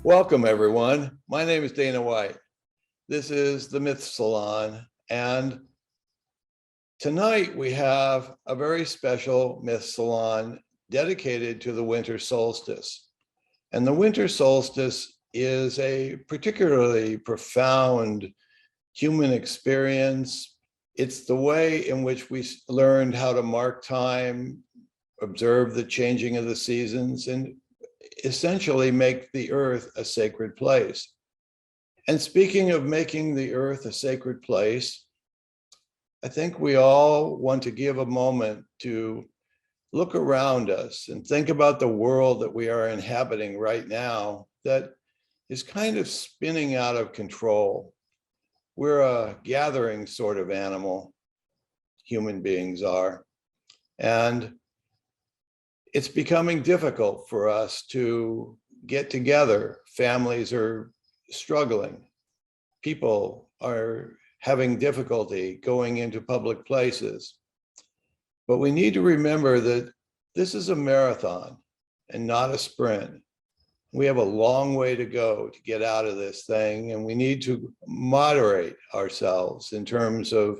Welcome, everyone. My name is Dana White. This is the Myth Salon, and tonight we have a very special Myth Salon dedicated to the winter solstice. And the winter solstice is a particularly profound human experience. It's the way in which we learned how to mark time, observe the changing of the seasons, and essentially make the earth a sacred place. And speaking of making the earth a sacred place, I think we all want to give a moment to look around us and think about the world that we are inhabiting right now that is kind of spinning out of control. We're a gathering sort of animal, human beings are, and it's becoming difficult for us to get together. Families are struggling. People are having difficulty going into public places. But we need to remember that this is a marathon and not a sprint. We have a long way to go to get out of this thing, and we need to moderate ourselves in terms of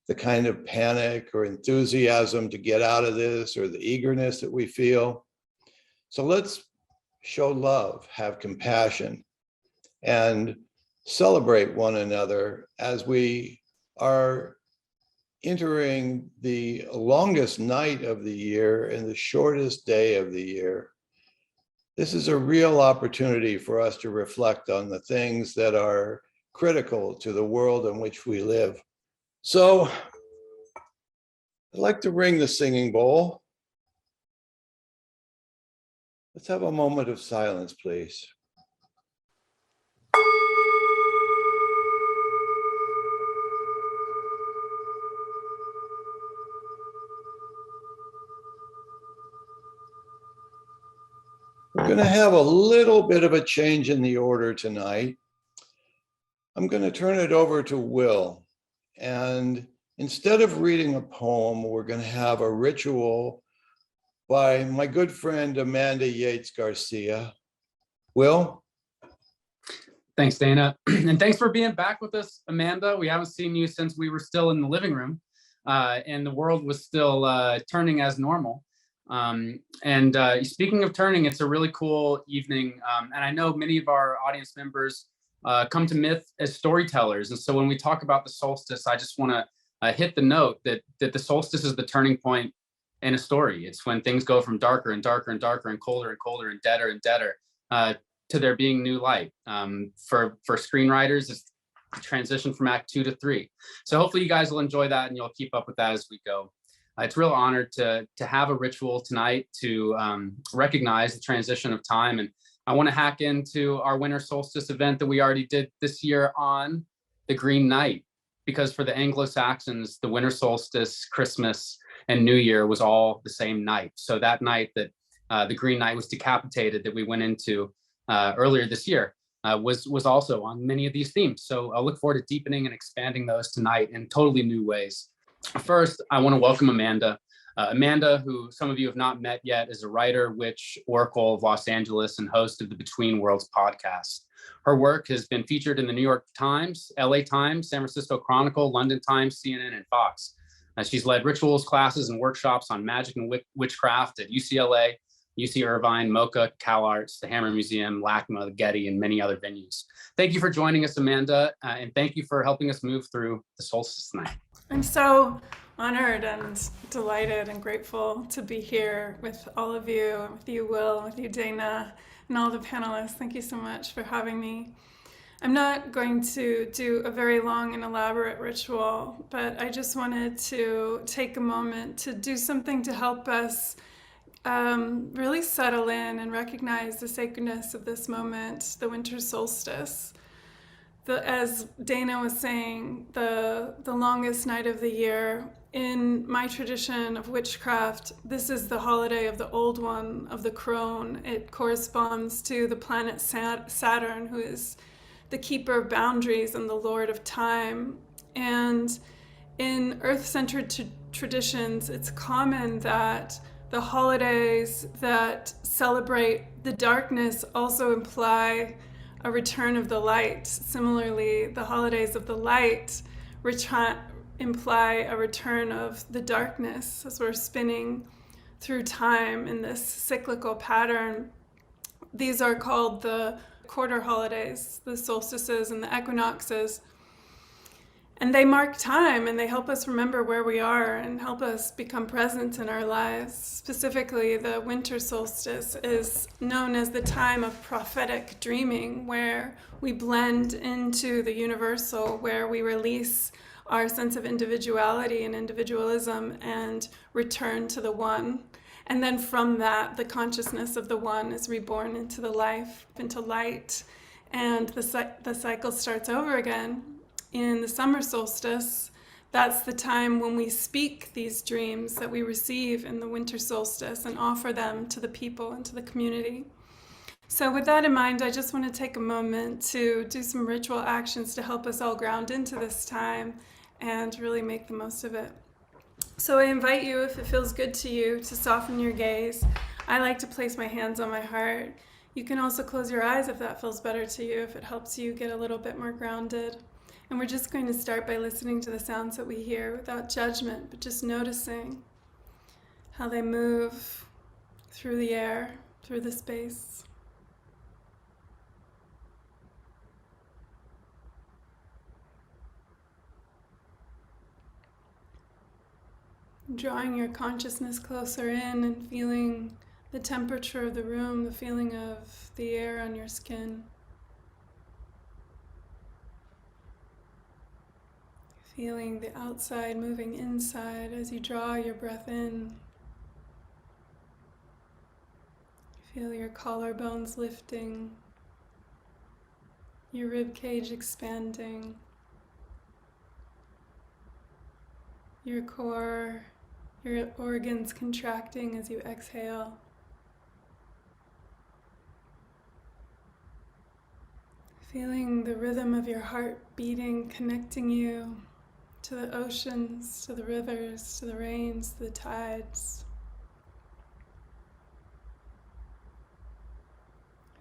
the kind of panic or enthusiasm to get out of this, or the eagerness that we feel. So let's show love, have compassion, and celebrate one another as we are entering the longest night of the year and the shortest day of the year. This is a real opportunity for us to reflect on the things that are critical to the world in which we live. So I'd like to ring the singing bowl. Let's have a moment of silence, please. We're going to have a little bit of a change in the order tonight. I'm going to turn it over to Will. And instead of reading a poem, we're going to have a ritual by my good friend, Amanda Yates-Garcia. Will? Thanks, Dana. And thanks for being back with us, Amanda. We haven't seen you since we were still in the living room and the world was still turning as normal. Speaking of turning, it's a really cool evening. And I know many of our audience members come to Myth as storytellers. And so when we talk about the solstice, I just want to hit the note that the solstice is the turning point in a story. It's when things go from darker and darker and darker and colder and deader to there being new light. For screenwriters, it's the transition from Act 2 to 3. So hopefully you guys will enjoy that and you'll keep up with that as we go. It's a real honor to have a ritual tonight to recognize the transition of time. And I want to hack into our winter solstice event that we already did this year on the Green Night, because for the Anglo-Saxons, the winter solstice, Christmas, and New Year was all the same night. So that night that the Green Night was decapitated, that we went into earlier this year, was also on many of these themes. So I look forward to deepening and expanding those tonight in totally new ways. First, I want to welcome Amanda. Amanda, who some of you have not met yet, is a writer, witch, oracle of Los Angeles, and host of the Between Worlds podcast. Her work has been featured in the New York Times, LA Times, San Francisco Chronicle, London Times, CNN, and Fox. She's led rituals, classes, and workshops on magic and witchcraft at UCLA, UC Irvine, MoCA, CalArts, the Hammer Museum, LACMA, the Getty, and many other venues. Thank you for joining us, Amanda, and thank you for helping us move through the solstice night. I'm so honored and delighted and grateful to be here with all of you, and with you, Will, and with you, Dana, and all the panelists. Thank you so much for having me. I'm not going to do a very long and elaborate ritual, but I just wanted to take a moment to do something to help us really settle in and recognize the sacredness of this moment, the winter solstice. As Dana was saying, the longest night of the year. In my tradition of witchcraft, this is the holiday of the Old One, of the crone. It corresponds to the planet Saturn, who is the keeper of boundaries and the lord of time. And in earth-centered traditions, it's common that the holidays that celebrate The darkness also imply a return of the light. Similarly, the holidays of the light imply a return of the darkness as we're spinning through time in this cyclical pattern. These are called the quarter holidays, the solstices and the equinoxes. And they mark time and they help us remember where we are and help us become present in our lives. Specifically, the winter solstice is known as the time of prophetic dreaming, where we blend into the universal, where we release our sense of individuality and individualism and return to the one. And then from that, the consciousness of the one is reborn into the life, into light, and the cycle starts over again. In the summer solstice, that's the time when we speak these dreams that we receive in the winter solstice and offer them to the people and to the community. So with that in mind, I just want to take a moment to do some ritual actions to help us all ground into this time and really make the most of it. So I invite you, if it feels good to you, to soften your gaze. I like to place my hands on my heart. You can also close your eyes if that feels better to you, if it helps you get a little bit more grounded. And we're just going to start by listening to the sounds that we hear without judgment, but just noticing how they move through the air, through the space. Drawing your consciousness closer in and feeling the temperature of the room, the feeling of the air on your skin. Feeling the outside moving inside as you draw your breath in. Feel your collarbones lifting, your rib cage expanding, your core, your organs contracting as you exhale. Feeling the rhythm of your heart beating, connecting you to the oceans, to the rivers, to the rains, to the tides.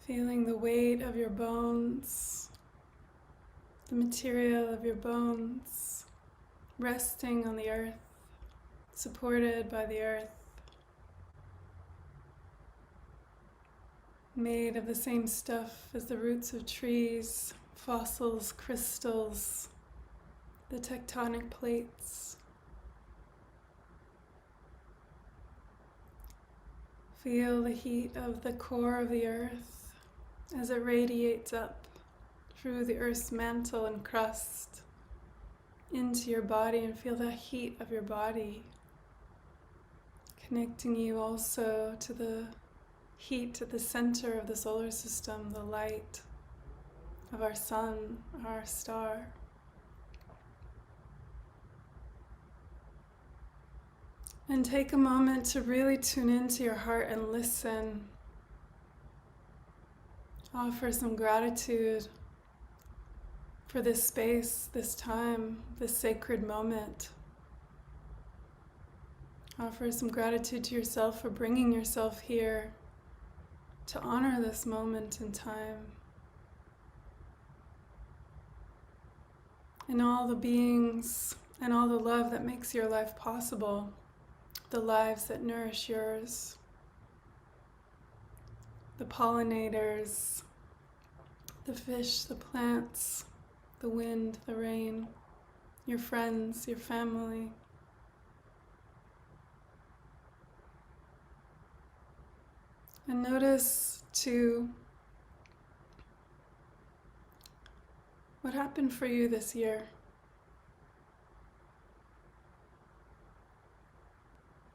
Feeling the weight of your bones, the material of your bones, resting on the earth, supported by the earth, made of the same stuff as the roots of trees, fossils, crystals, the tectonic plates. Feel the heat of the core of the earth as it radiates up through the earth's mantle and crust into your body, and feel the heat of your body connecting you also to the heat at the center of the solar system, the light of our sun, our star. And take a moment to really tune into your heart and listen. Offer some gratitude for this space, this time, this sacred moment. Offer some gratitude to yourself for bringing yourself here to honor this moment in time. And all the beings and all the love that makes your life possible. The lives that nourish yours, the pollinators, the fish, the plants, the wind, the rain, your friends, your family. And notice too what happened for you this year.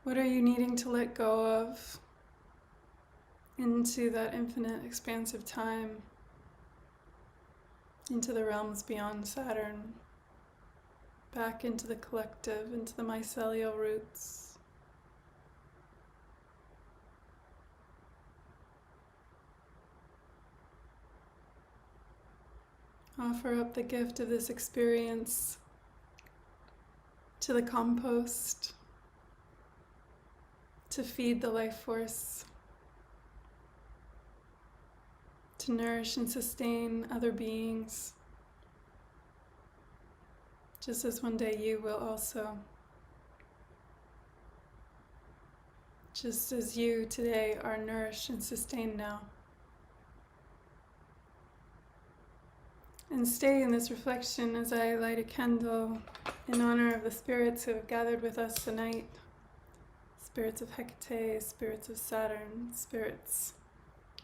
What are you needing to let go of into that infinite expansive time, into the realms beyond Saturn, back into the collective, into the mycelial roots? Offer up the gift of this experience to the compost, to feed the life force. to nourish and sustain other beings, just as one day you will also. Just as you today are nourished and sustained now. And stay in this reflection as I light a candle in honor of the spirits who have gathered with us tonight. Spirits of Hecate, spirits of Saturn, spirits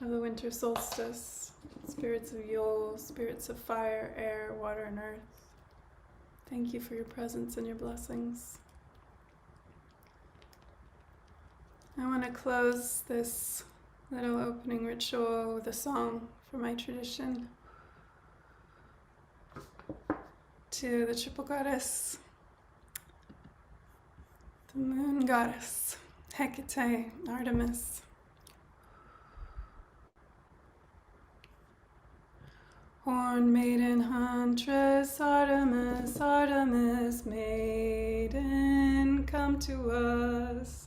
of the winter solstice, spirits of Yule, spirits of fire, air, water, and earth. Thank you for your presence and your blessings. I want to close this little opening ritual with a song from my tradition to the triple goddess, the moon goddess, Hecate, Artemis. Horn maiden, huntress, Artemis, Artemis, maiden, come to us.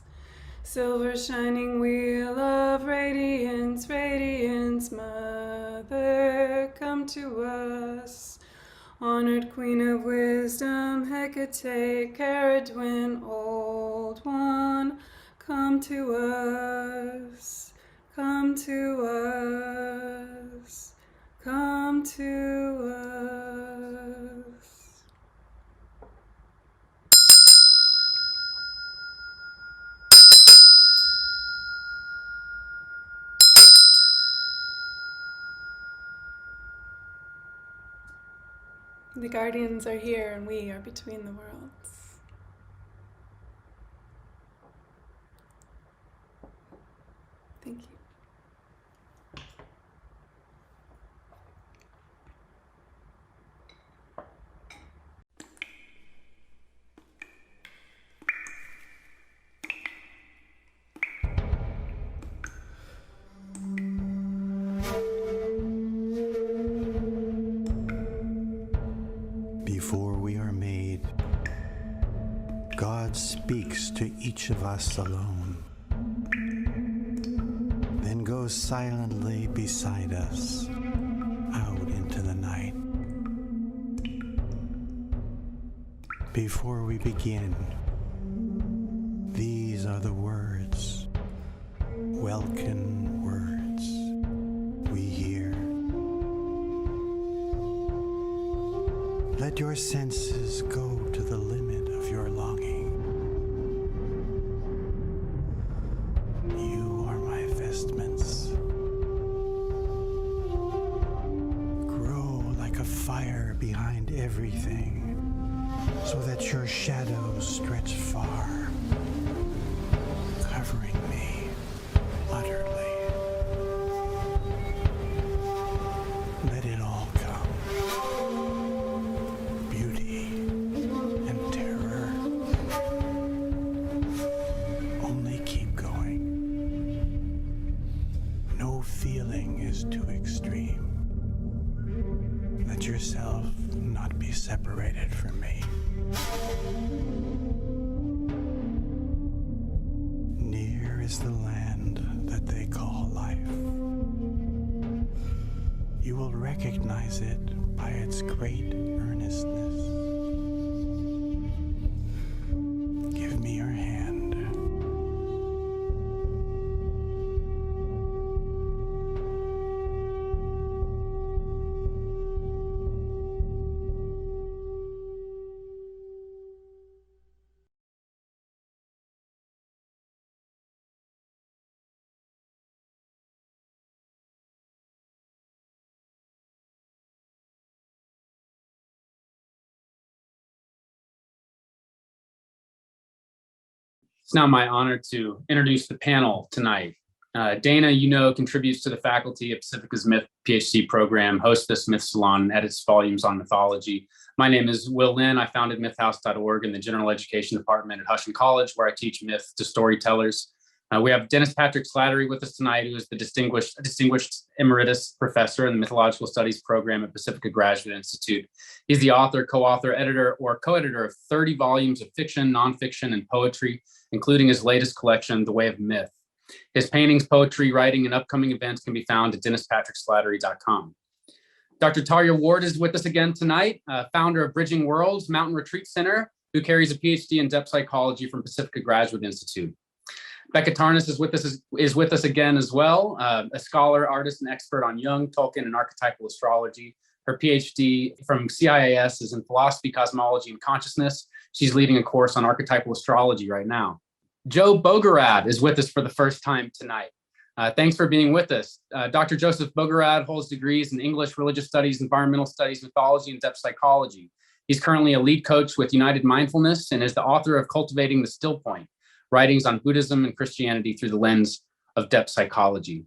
Silver shining wheel of radiance, radiance, mother, come to us. Honored queen of wisdom, Hecate, Caradwin, old one, come to us, come to us, come to us. The guardians are here and we are between the worlds. Thank you. Before we are made, God speaks to each of us alone, then goes silently beside us out into the night. Before we begin, these are the words, welcome words we hear. Let your senses go to the limit of your longing. You are my vestments. Grow like a fire behind everything, so that your shadows stretch far, covering me utterly. Let it all come. Beauty and terror. Only keep going. No feeling is too extreme. Let yourself not be separated from me. Near is the land that they call life. You will recognize it by its great earnestness. Give me your hand. It's now my honor to introduce the panel tonight. Dana, you know, contributes to the faculty of Pacifica's Myth PhD program, hosts this Myth Salon, and edits volumes on mythology. My name is Linn. I founded mythhouse.org in the general education department at Husson College, where I teach myth to storytellers. We have Dennis Patrick Slattery with us tonight, who is the distinguished emeritus professor in the mythological studies program at Pacifica Graduate Institute. He's the author, co-author, editor, or co-editor of 30 volumes of fiction, nonfiction, and poetry, including his latest collection, The Way of Myth. His paintings, poetry, writing, and upcoming events can be found at DennisPatrickSlattery.com. Dr. Tayria Ward is with us again tonight, founder of Bridging Worlds Mountain Retreat Center, who carries a PhD in depth psychology from Pacifica Graduate Institute. Becca Tarnas is with us again as well, a scholar, artist, and expert on Jung, Tolkien, and archetypal astrology. Her PhD from CIAS is in philosophy, cosmology, and consciousness. She's leading a course on archetypal astrology right now. Joe Bogorad is with us for the first time tonight. Thanks for being with us. Dr. Joseph Bogorad holds degrees in English, religious studies, environmental studies, mythology, and depth psychology. He's currently a lead coach with United Mindfulness and is the author of Cultivating the Still Point, writings on Buddhism and Christianity through the lens of depth psychology.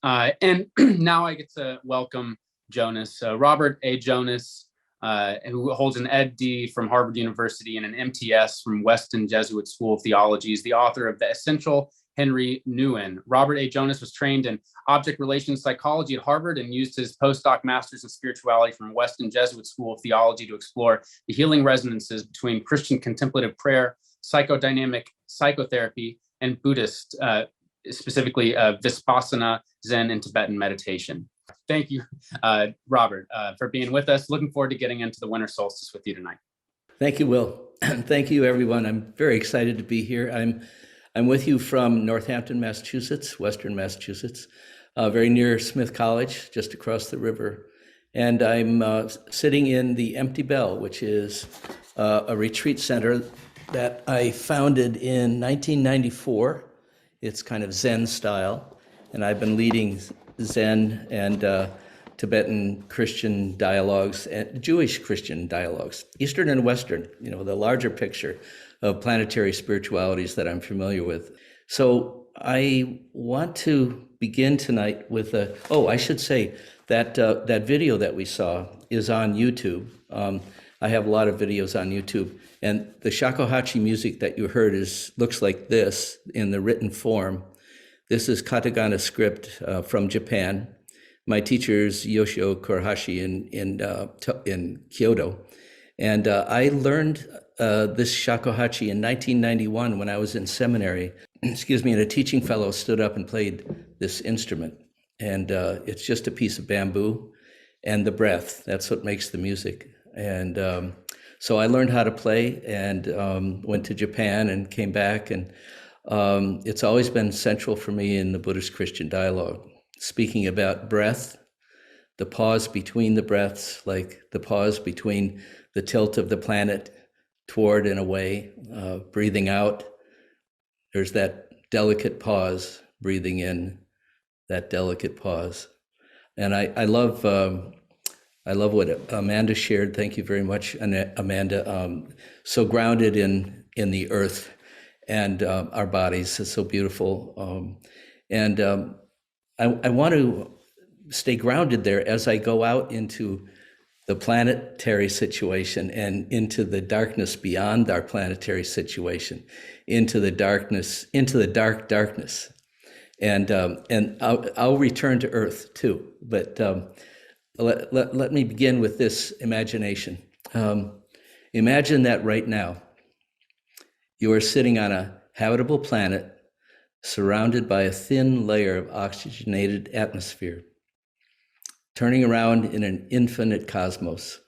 And now I get to welcome Jonas, Robert A. Jonas, who holds an Ed.D. from Harvard University and an MTS from Weston Jesuit School of Theology, is the author of The Essential Henry Nguyen. Robert A. Jonas was trained in object relations psychology at Harvard and used his postdoc master's in spirituality from Weston Jesuit School of Theology to explore the healing resonances between Christian contemplative prayer, psychodynamic psychotherapy, and Buddhist, specifically Vipassana, Zen, and Tibetan meditation. Thank you, Robert, for being with us. Looking forward to getting into the winter solstice with you tonight. Thank you, Will. Thank you, everyone. I'm very excited to be here. I'm with you from Northampton, Massachusetts, Western Massachusetts, very near Smith College, just across the river. And I'm sitting in the Empty Bell, which is a retreat center that I founded in 1994. It's kind of Zen style, and I've been leading Zen and Tibetan Christian dialogues and Jewish Christian dialogues, Eastern and Western, the larger picture of planetary spiritualities that I'm familiar with. So I want to begin tonight with I should say that that video that we saw is on YouTube. I have a lot of videos on YouTube, and the shakuhachi music that you heard looks like this in the written form. This is katakana script from Japan. My teacher is Yoshio Kurahashi in Kyoto. And I learned this shakuhachi in 1991 when I was in seminary. And a teaching fellow stood up and played this instrument. And it's just a piece of bamboo and the breath. That's what makes the music. And so I learned how to play and went to Japan and came back. And it's always been central for me in the Buddhist Christian dialogue, speaking about breath, the pause between the breaths, like the pause between the tilt of the planet toward and away, breathing out. There's that delicate pause, breathing in, that delicate pause. And I love what Amanda shared. Thank you very much, Amanda. So grounded in the earth and our bodies. It's so beautiful. I want to stay grounded there as I go out into the planetary situation and into the darkness beyond our planetary situation, into the darkness, into the dark darkness. And I'll return to Earth too. But let me begin with this imagination. Imagine that right now you are sitting on a habitable planet surrounded by a thin layer of oxygenated atmosphere, turning around in an infinite cosmos,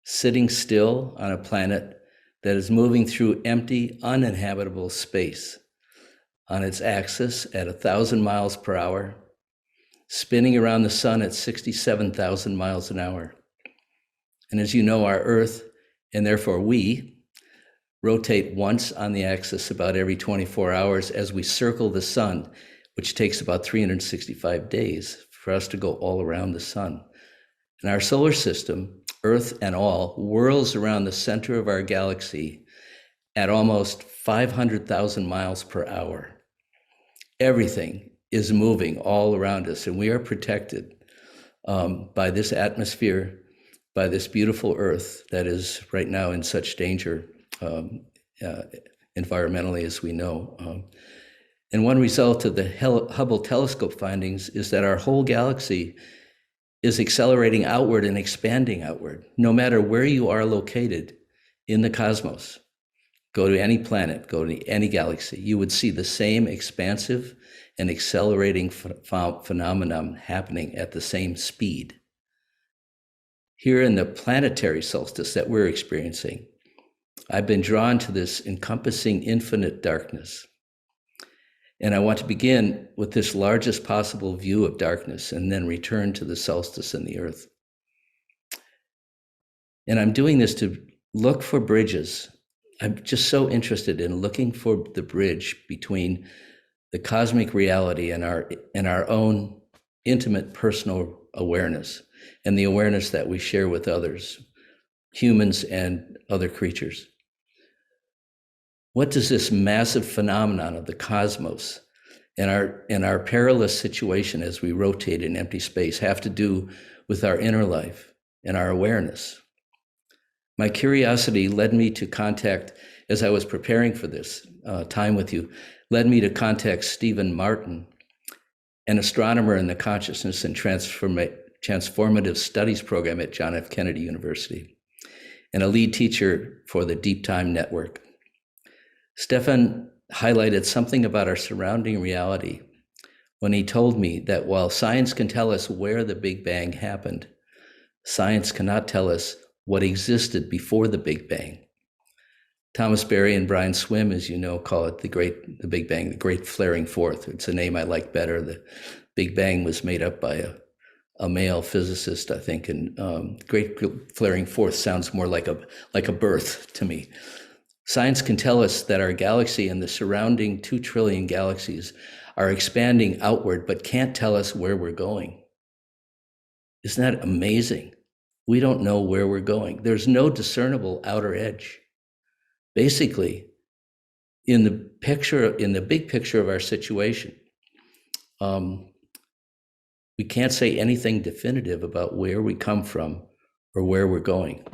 sitting still on a planet that is moving through empty, uninhabitable space on its axis at 1,000 miles per hour, spinning around the sun at 67,000 miles an hour. And as you know, our Earth, and therefore we, rotate once on the axis about every 24 hours as we circle the sun, which takes about 365 days for us to go all around the sun. And our solar system, Earth and all, whirls around the center of our galaxy at almost 500,000 miles per hour. Everything is moving all around us, and we are protected by this atmosphere, by this beautiful Earth that is right now in such danger environmentally, as we know. And one result of the Hubble telescope findings is that our whole galaxy is accelerating outward and expanding outward, no matter where you are located in the cosmos. go to any planet, go to any galaxy, you would see the same expansive and accelerating phenomenon happening at the same speed. Here in the planetary solstice that we're experiencing, I've been drawn to this encompassing infinite darkness. And I want to begin with this largest possible view of darkness and then return to the solstice and the earth. And I'm doing this to look for bridges. I'm just so interested in looking for the bridge between the cosmic reality and our own intimate personal awareness and the awareness that we share with others, humans and other creatures. What does this massive phenomenon of the cosmos and our perilous situation as we rotate in empty space have to do with our inner life and our awareness? My curiosity led me to contact, as I was preparing for this time with you, led me to contact Stephen Martin, an astronomer in the Consciousness and Transformative Studies program at John F. Kennedy University, and a lead teacher for the Deep Time Network. Stefan highlighted something about our surrounding reality when he told me that while science can tell us where the Big Bang happened, science cannot tell us what existed before the Big Bang. Thomas Berry and Brian Swim, as you know, call it the Big Bang, the Great Flaring Forth. It's a name I like better. The Big Bang was made up by a male physicist, I think, and Great Flaring Forth sounds more like a birth to me. Science can tell us that our galaxy and the surrounding 2 trillion galaxies are expanding outward, but can't tell us where we're going. Isn't that amazing? We don't know where we're going. There's no discernible outer edge. Basically, in the big picture of our situation, we can't say anything definitive about where we come from or where we're going.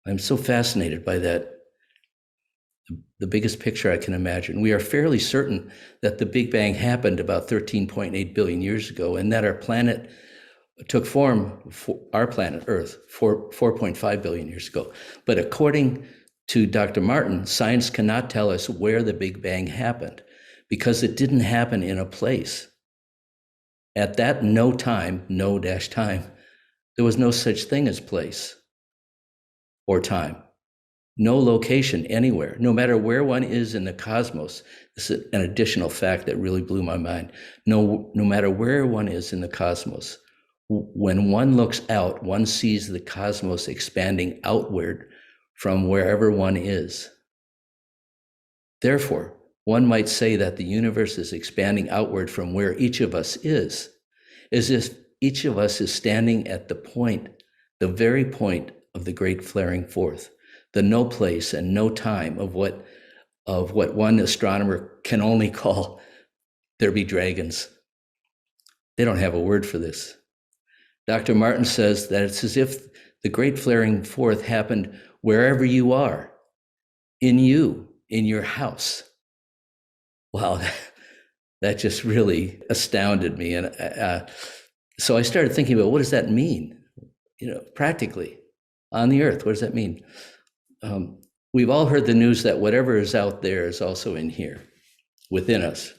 I'm so fascinated by that, the biggest picture I can imagine. We are fairly certain that the Big Bang happened about 13.8 billion years ago, and that our planet took form, our planet Earth, 4.5 billion years ago. But according to Dr. Martin, science cannot tell us where the Big Bang happened because it didn't happen in a place. At that no time, there was no such thing as place or time, no location anywhere, no matter where one is in the cosmos. This is an additional fact that really blew my mind. No matter where one is in the cosmos, when one looks out, one sees the cosmos expanding outward from wherever one is. Therefore, one might say that the universe is expanding outward from where each of us is, as if each of us is standing at the very point of the Great Flaring Forth, the no place and no time of what one astronomer can only call there be dragons. They don't have a word for this. Dr. Martin says that it's as if the Great Flaring Forth happened wherever you are, in your house. Wow, that just really astounded me. And so I started thinking about, what does that mean? Practically on the earth, what does that mean? We've all heard the news that whatever is out there is also in here, within us.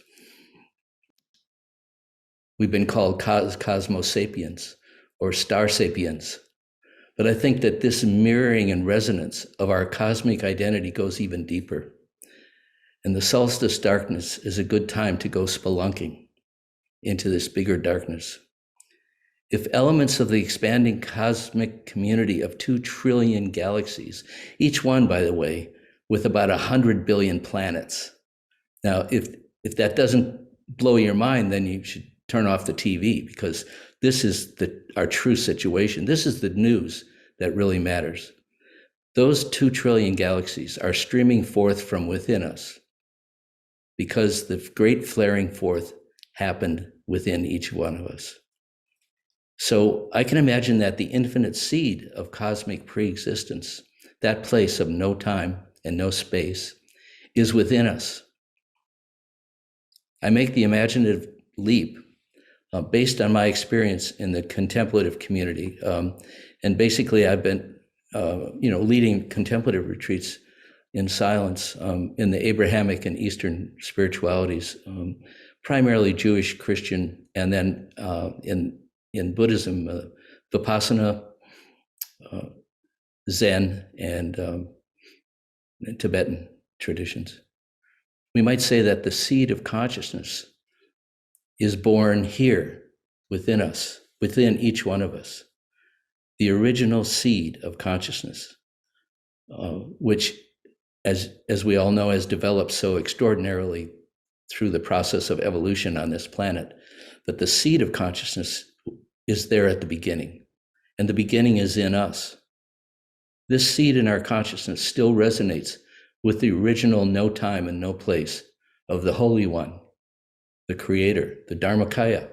We've been called Cosmo sapiens or star sapiens. But I think that this mirroring and resonance of our cosmic identity goes even deeper. And the solstice darkness is a good time to go spelunking into this bigger darkness. If elements of the expanding cosmic community of 2 trillion galaxies, each one, by the way, with about 100 billion planets. Now, if that doesn't blow your mind, then you should turn off the TV, because this is our true situation. This is the news that really matters. Those 2 trillion galaxies are streaming forth from within us because the Great Flaring Forth happened within each one of us. So I can imagine that the infinite seed of cosmic preexistence, that place of no time and no space, is within us. I make the imaginative leap based on my experience in the contemplative community. And basically I've been leading contemplative retreats in silence in the Abrahamic and Eastern spiritualities, primarily Jewish, Christian, and then in Buddhism, Vipassana, Zen, and Tibetan traditions. We might say that the seed of consciousness is born here within us, within each one of us. The original seed of consciousness, which, as we all know, has developed so extraordinarily through the process of evolution on this planet, that the seed of consciousness is there at the beginning, and the beginning is in us. This seed in our consciousness still resonates with the original no time and no place of the Holy One, the Creator, the Dharmakaya,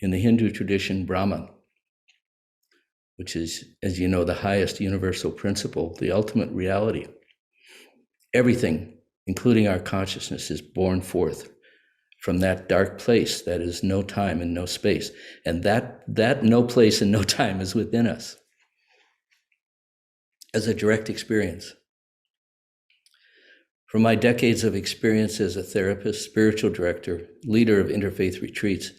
in the Hindu tradition, Brahman, which is, as you know, the highest universal principle, the ultimate reality. Everything, including our consciousness, is born forth from that dark place that is no time and no space. And that no place and no time is within us as a direct experience. From my decades of experience as a therapist, spiritual director, leader of interfaith retreats,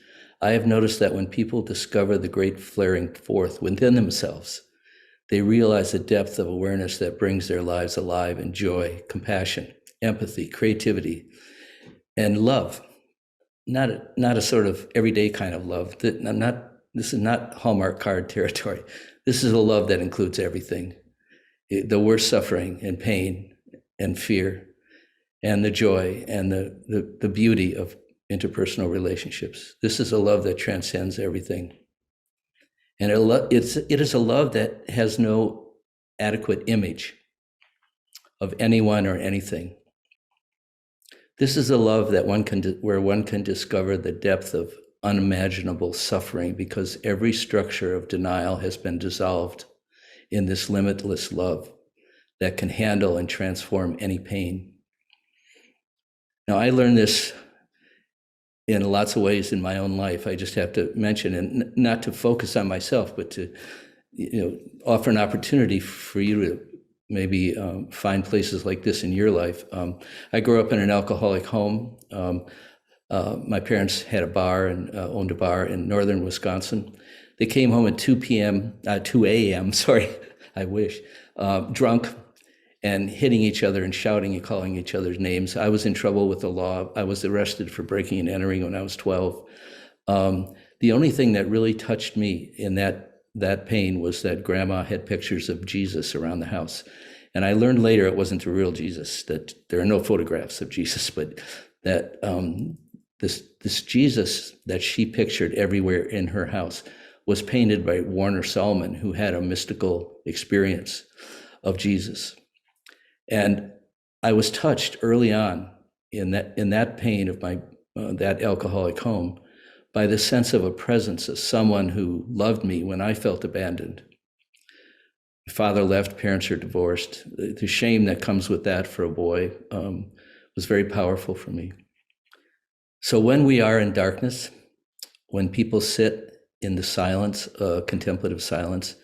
I have noticed that when people discover the great flaring forth within themselves, they realize the depth of awareness that brings their lives alive in joy, compassion, empathy, creativity, and love. Not a sort of everyday kind of love. This is not Hallmark card territory. This is a love that includes everything. The worst suffering and pain and fear and the joy and the beauty of interpersonal relationships. This is a love that transcends everything. And it is a love that has no adequate image of anyone or anything. This is a love that where one can discover the depth of unimaginable suffering, because every structure of denial has been dissolved in this limitless love that can handle and transform any pain. Now, I learned this in lots of ways in my own life. I just have to mention, and not to focus on myself, but to offer an opportunity for you to maybe find places like this in your life. I grew up in an alcoholic home. My parents had a bar and owned a bar in northern Wisconsin. They came home at 2 a.m., sorry, I wish, drunk and hitting each other and shouting and calling each other's names. I was in trouble with the law. I was arrested for breaking and entering when I was 12. The only thing that really touched me in that pain was that grandma had pictures of Jesus around the house. And I learned later it wasn't the real Jesus, that there are no photographs of Jesus, but that this Jesus that she pictured everywhere in her house was painted by Warner Salman, who had a mystical experience of Jesus. And I was touched early on in that pain of my that alcoholic home by the sense of a presence of someone who loved me when I felt abandoned. My father left, parents are divorced. The shame that comes with that for a boy was very powerful for me. So when we are in darkness, when people sit in the silence, contemplative silence,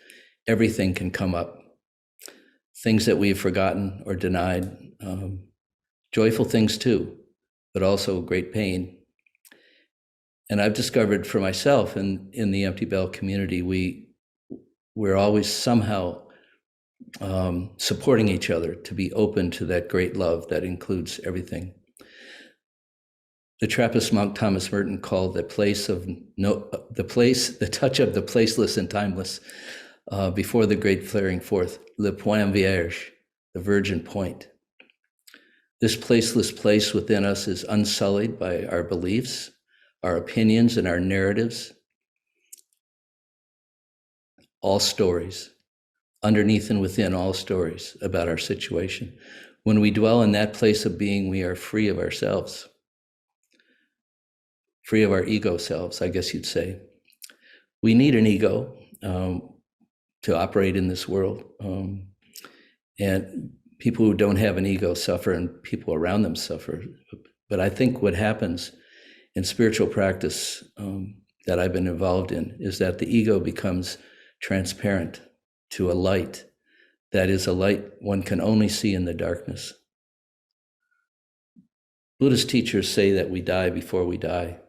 everything can come up. Things that we've forgotten or denied, joyful things too, but also great pain. And I've discovered for myself in the Empty Bell community, we're always somehow supporting each other to be open to that great love that includes everything. The Trappist monk Thomas Merton called the touch of the placeless and timeless before the great flaring forth, le point vierge, the virgin point. This placeless place within us is unsullied by our beliefs, our opinions, and our narratives. All stories, underneath and within all stories about our situation. When we dwell in that place of being, we are free of ourselves, free of our ego selves, I guess you'd say. We need an ego to operate in this world. And people who don't have an ego suffer and people around them suffer. But I think what happens in spiritual practice that I've been involved in is that the ego becomes transparent to a light that is a light one can only see in the darkness. Buddhist teachers say that we die before we die.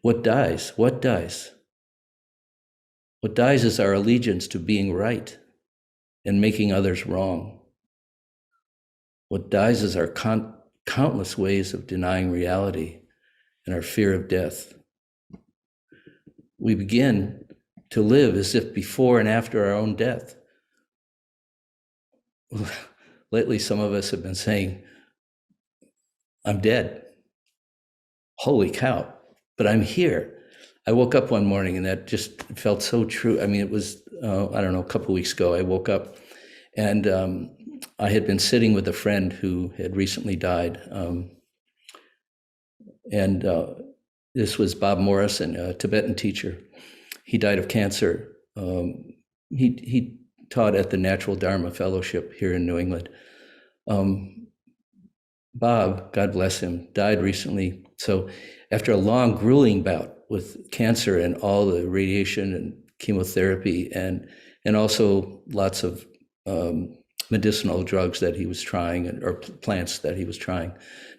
What dies? What dies? What dies is our allegiance to being right and making others wrong. What dies is our countless ways of denying reality and our fear of death. We begin to live as if before and after our own death. Lately, some of us have been saying, I'm dead. Holy cow, but I'm here. I woke up one morning and that just felt so true. I mean, it was, I don't know, a couple of weeks ago, I woke up and I had been sitting with a friend who had recently died. This was Bob Morrison, a Tibetan teacher. He died of cancer. He taught at the Natural Dharma Fellowship here in New England. Bob, God bless him, died recently. So after a long, grueling bout with cancer and all the radiation and chemotherapy and also lots of medicinal drugs that he was trying, or plants that he was trying,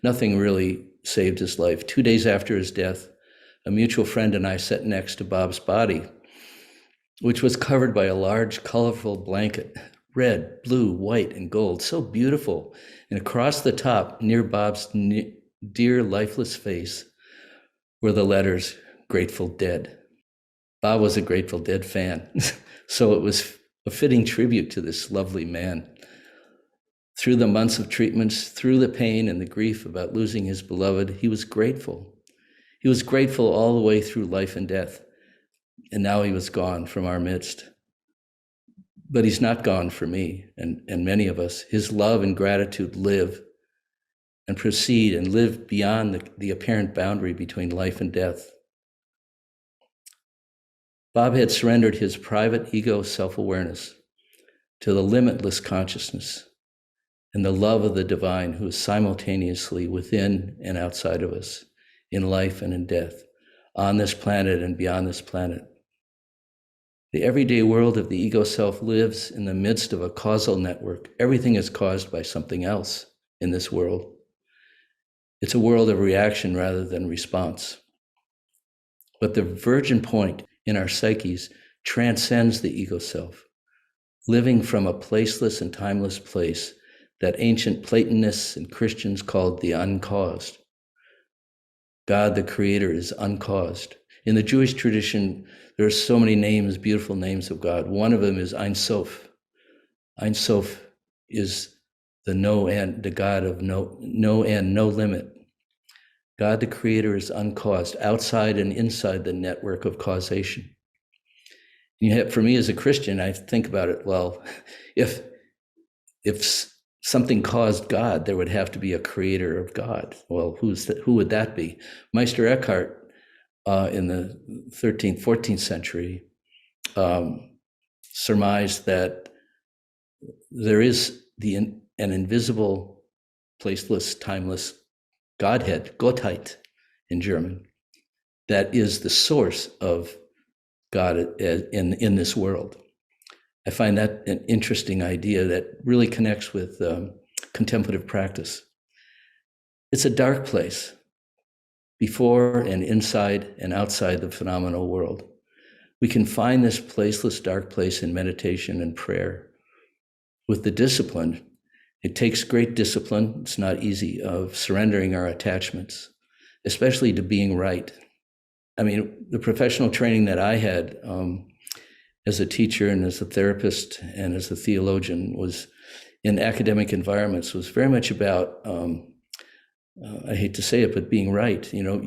nothing really saved his life. 2 days after his death, a mutual friend and I sat next to Bob's body, which was covered by a large, colorful blanket, red, blue, white, and gold, so beautiful. And across the top, near Bob's dear, lifeless face, were the letters, Grateful Dead. Bob was a Grateful Dead fan, so it was a fitting tribute to this lovely man. Through the months of treatments, through the pain and the grief about losing his beloved, he was grateful. He was grateful all the way through life and death. And now he was gone from our midst. But he's not gone for me and many of us. His love and gratitude live and proceed and live beyond the apparent boundary between life and death. Bob had surrendered his private ego self-awareness to the limitless consciousness and the love of the divine who is simultaneously within and outside of us, in life and in death, on this planet and beyond this planet. The everyday world of the ego self lives in the midst of a causal network. Everything is caused by something else in this world. It's a world of reaction rather than response. But the virgin point in our psyches transcends the ego self, living from a placeless and timeless place that ancient Platonists and Christians called the uncaused. God, the creator, is uncaused. In the Jewish tradition, there are so many names, beautiful names of God. One of them is Ein Sof. Ein Sof is the no end, the God of no end, no limit. God, the creator, is uncaused, outside and inside the network of causation. For me as a Christian, I think about it, well, if something caused God, there would have to be a creator of God. Well, who would that be? Meister Eckhart, in the 13th, 14th century, surmised that there is an invisible, placeless, timeless Godhead, Gottheit in German, that is the source of God in this world. I find that an interesting idea that really connects with contemplative practice. It's a dark place, before and inside and outside the phenomenal world. We can find this placeless, dark place in meditation and prayer. With the discipline, it takes great discipline, it's not easy, of surrendering our attachments, especially to being right. I mean, the professional training that I had as a teacher and as a therapist and as a theologian was in academic environments was very much about, I hate to say it, but being right. You know,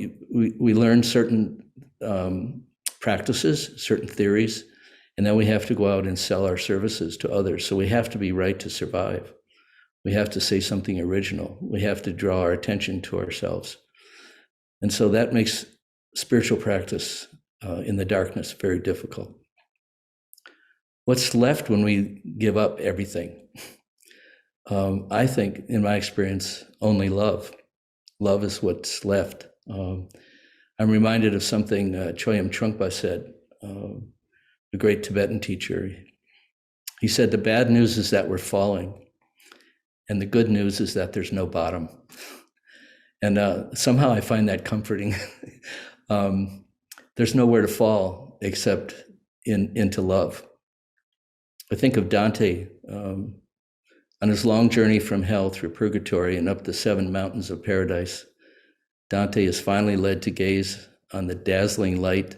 we learn certain practices, certain theories, and then we have to go out and sell our services to others. So we have to be right to survive. We have to say something original. We have to draw our attention to ourselves. And so that makes spiritual practice in the darkness very difficult. What's left when we give up everything? I think, in my experience, only love. Love is what's left. I'm reminded of something Chogyam Trungpa said, a great Tibetan teacher. He said, the bad news is that we're falling, and the good news is that there's no bottom. And somehow I find that comforting. There's nowhere to fall except into love. I think of Dante on his long journey from hell through purgatory and up the 7 mountains of paradise. Dante is finally led to gaze on the dazzling light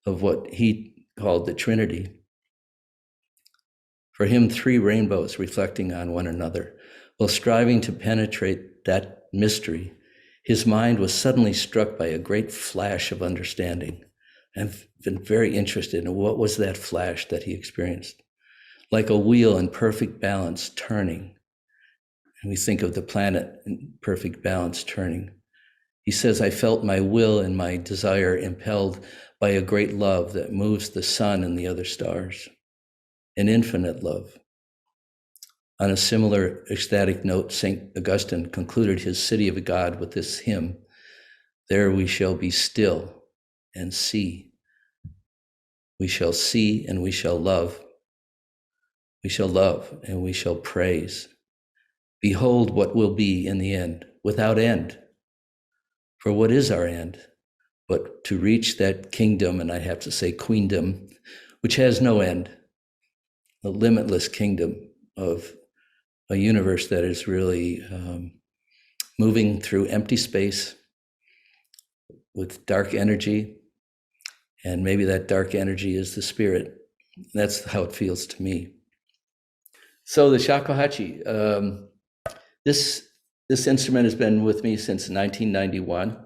of what he called the Trinity. For him, 3 rainbows reflecting on one another. While striving to penetrate that mystery, his mind was suddenly struck by a great flash of understanding. I've been very interested in what was that flash that he experienced. Like a wheel in perfect balance turning. And we think of the planet in perfect balance turning. He says, I felt my will and my desire impelled by a great love that moves the sun and the other stars. An infinite love. On a similar ecstatic note, St. Augustine concluded his City of God with this hymn, there we shall be still and see. We shall see and we shall love. We shall love and we shall praise. Behold what will be in the end, without end. For what is our end? But to reach that kingdom, and I have to say queendom, which has no end, a limitless kingdom of a universe that is really moving through empty space with dark energy. And maybe that dark energy is the spirit. That's how it feels to me. So the shakuhachi, this instrument has been with me since 1991.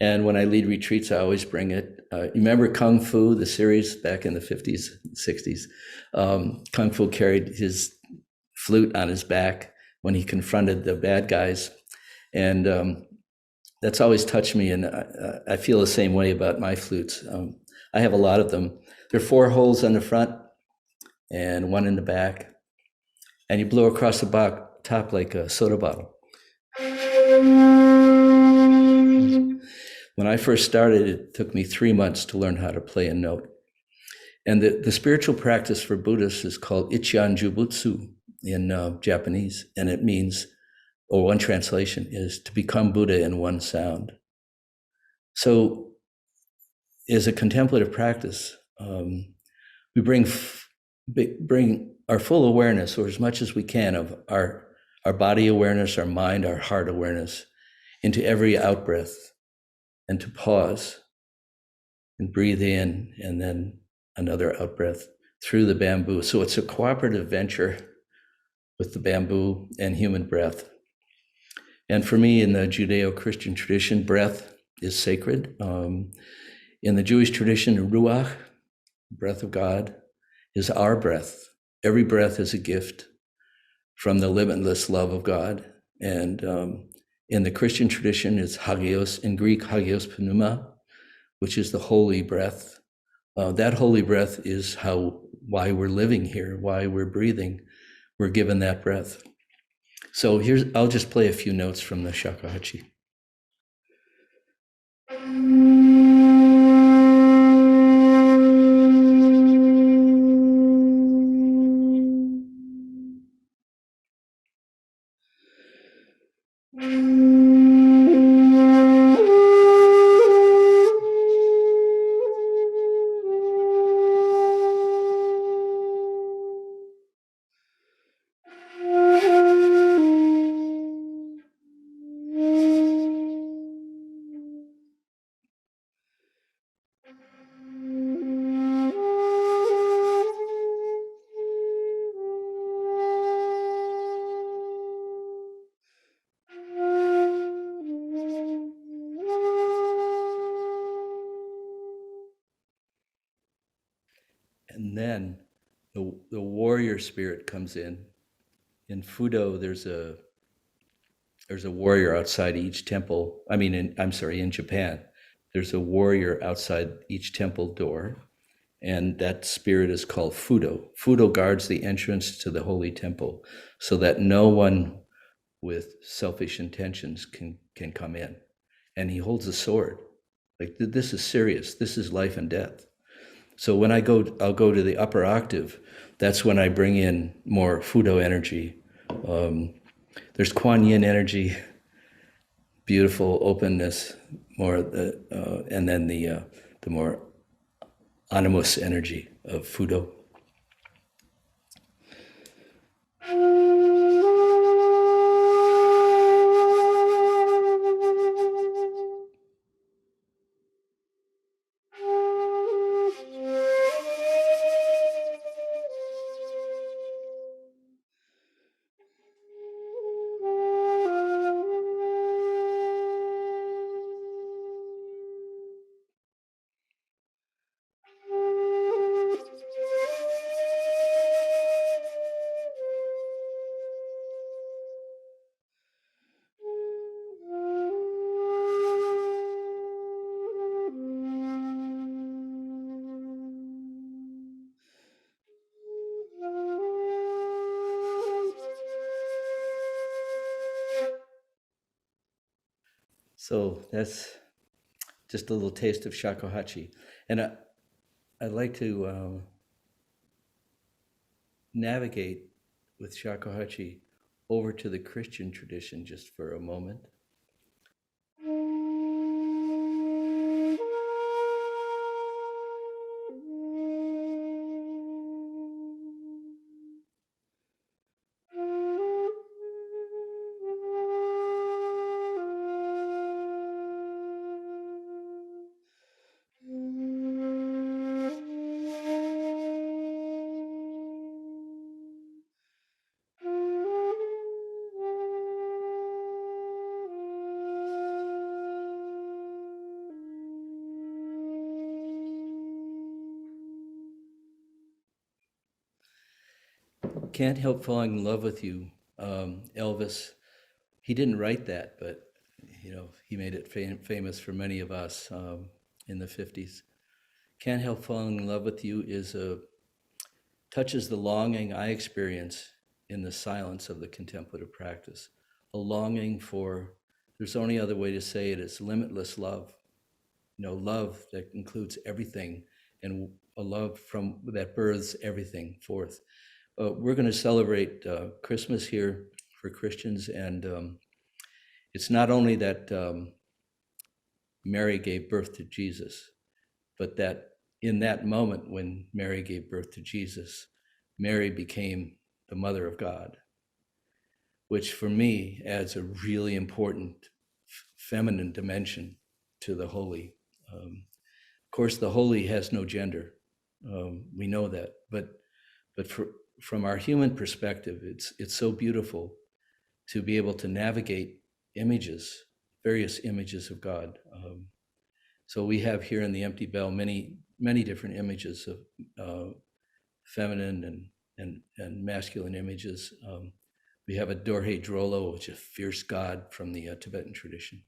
And when I lead retreats, I always bring it. You remember Kung Fu, the series back in the 50s, 60s? Kung Fu carried his flute on his back when he confronted the bad guys. And that's always touched me. And I feel the same way about my flutes. I have a lot of them. There are 4 holes on the front and 1 in the back. And you blow across the top like a soda bottle. When I first started, it took me 3 months to learn how to play a note. And the spiritual practice for Buddhists is called Ichian Jubutsu in Japanese. And it means, or one translation is to become Buddha in one sound. So as a contemplative practice, we bring our full awareness, or as much as we can, of our body awareness, our mind, our heart awareness into every out-breath, and to pause and breathe in and then another out-breath through the bamboo. So it's a cooperative venture with the bamboo and human breath. And for me, in the Judeo-Christian tradition, breath is sacred. In the Jewish tradition, ruach, breath of God, is our breath. Every breath is a gift from the limitless love of God. And in the Christian tradition, it's hagios, in Greek, hagios pneuma, which is the holy breath. That holy breath is why we're living here, why we're breathing. We're given that breath. So I'll just play a few notes from the shakuhachi. And then the warrior spirit comes in. In Fudo, there's a warrior outside each temple. In Japan, there's a warrior outside each temple door, and that spirit is called Fudo. Fudo guards the entrance to the holy temple so that no one with selfish intentions can come in. And he holds a sword. Like, this is serious. This is life and death. So when I'll go to the upper octave, that's when I bring in more Fudo energy. There's Kuan Yin energy, beautiful openness, and then the more animus energy of Fudo. So that's just a little taste of shakuhachi. And I'd like to navigate with shakuhachi over to the Christian tradition just for a moment. Can't Help Falling in Love with You, Elvis. He didn't write that, but he made it famous for many of us in the 50s. Can't Help Falling in Love with You touches the longing I experience in the silence of the contemplative practice. A longing for, there's only other way to say it, it's limitless love. Love that includes everything, and a love that births everything forth. We're going to celebrate Christmas here for Christians, and it's not only that Mary gave birth to Jesus, but that in that moment when Mary gave birth to Jesus, Mary became the Mother of God, which for me adds a really important feminine dimension to the holy. Of course, the holy has no gender. We know that, but from our human perspective, it's so beautiful to be able to navigate images, various images of God. So we have here in the Empty Bell many different images of feminine and masculine images. We have a Dorje Drolo, which is a fierce god from the Tibetan tradition.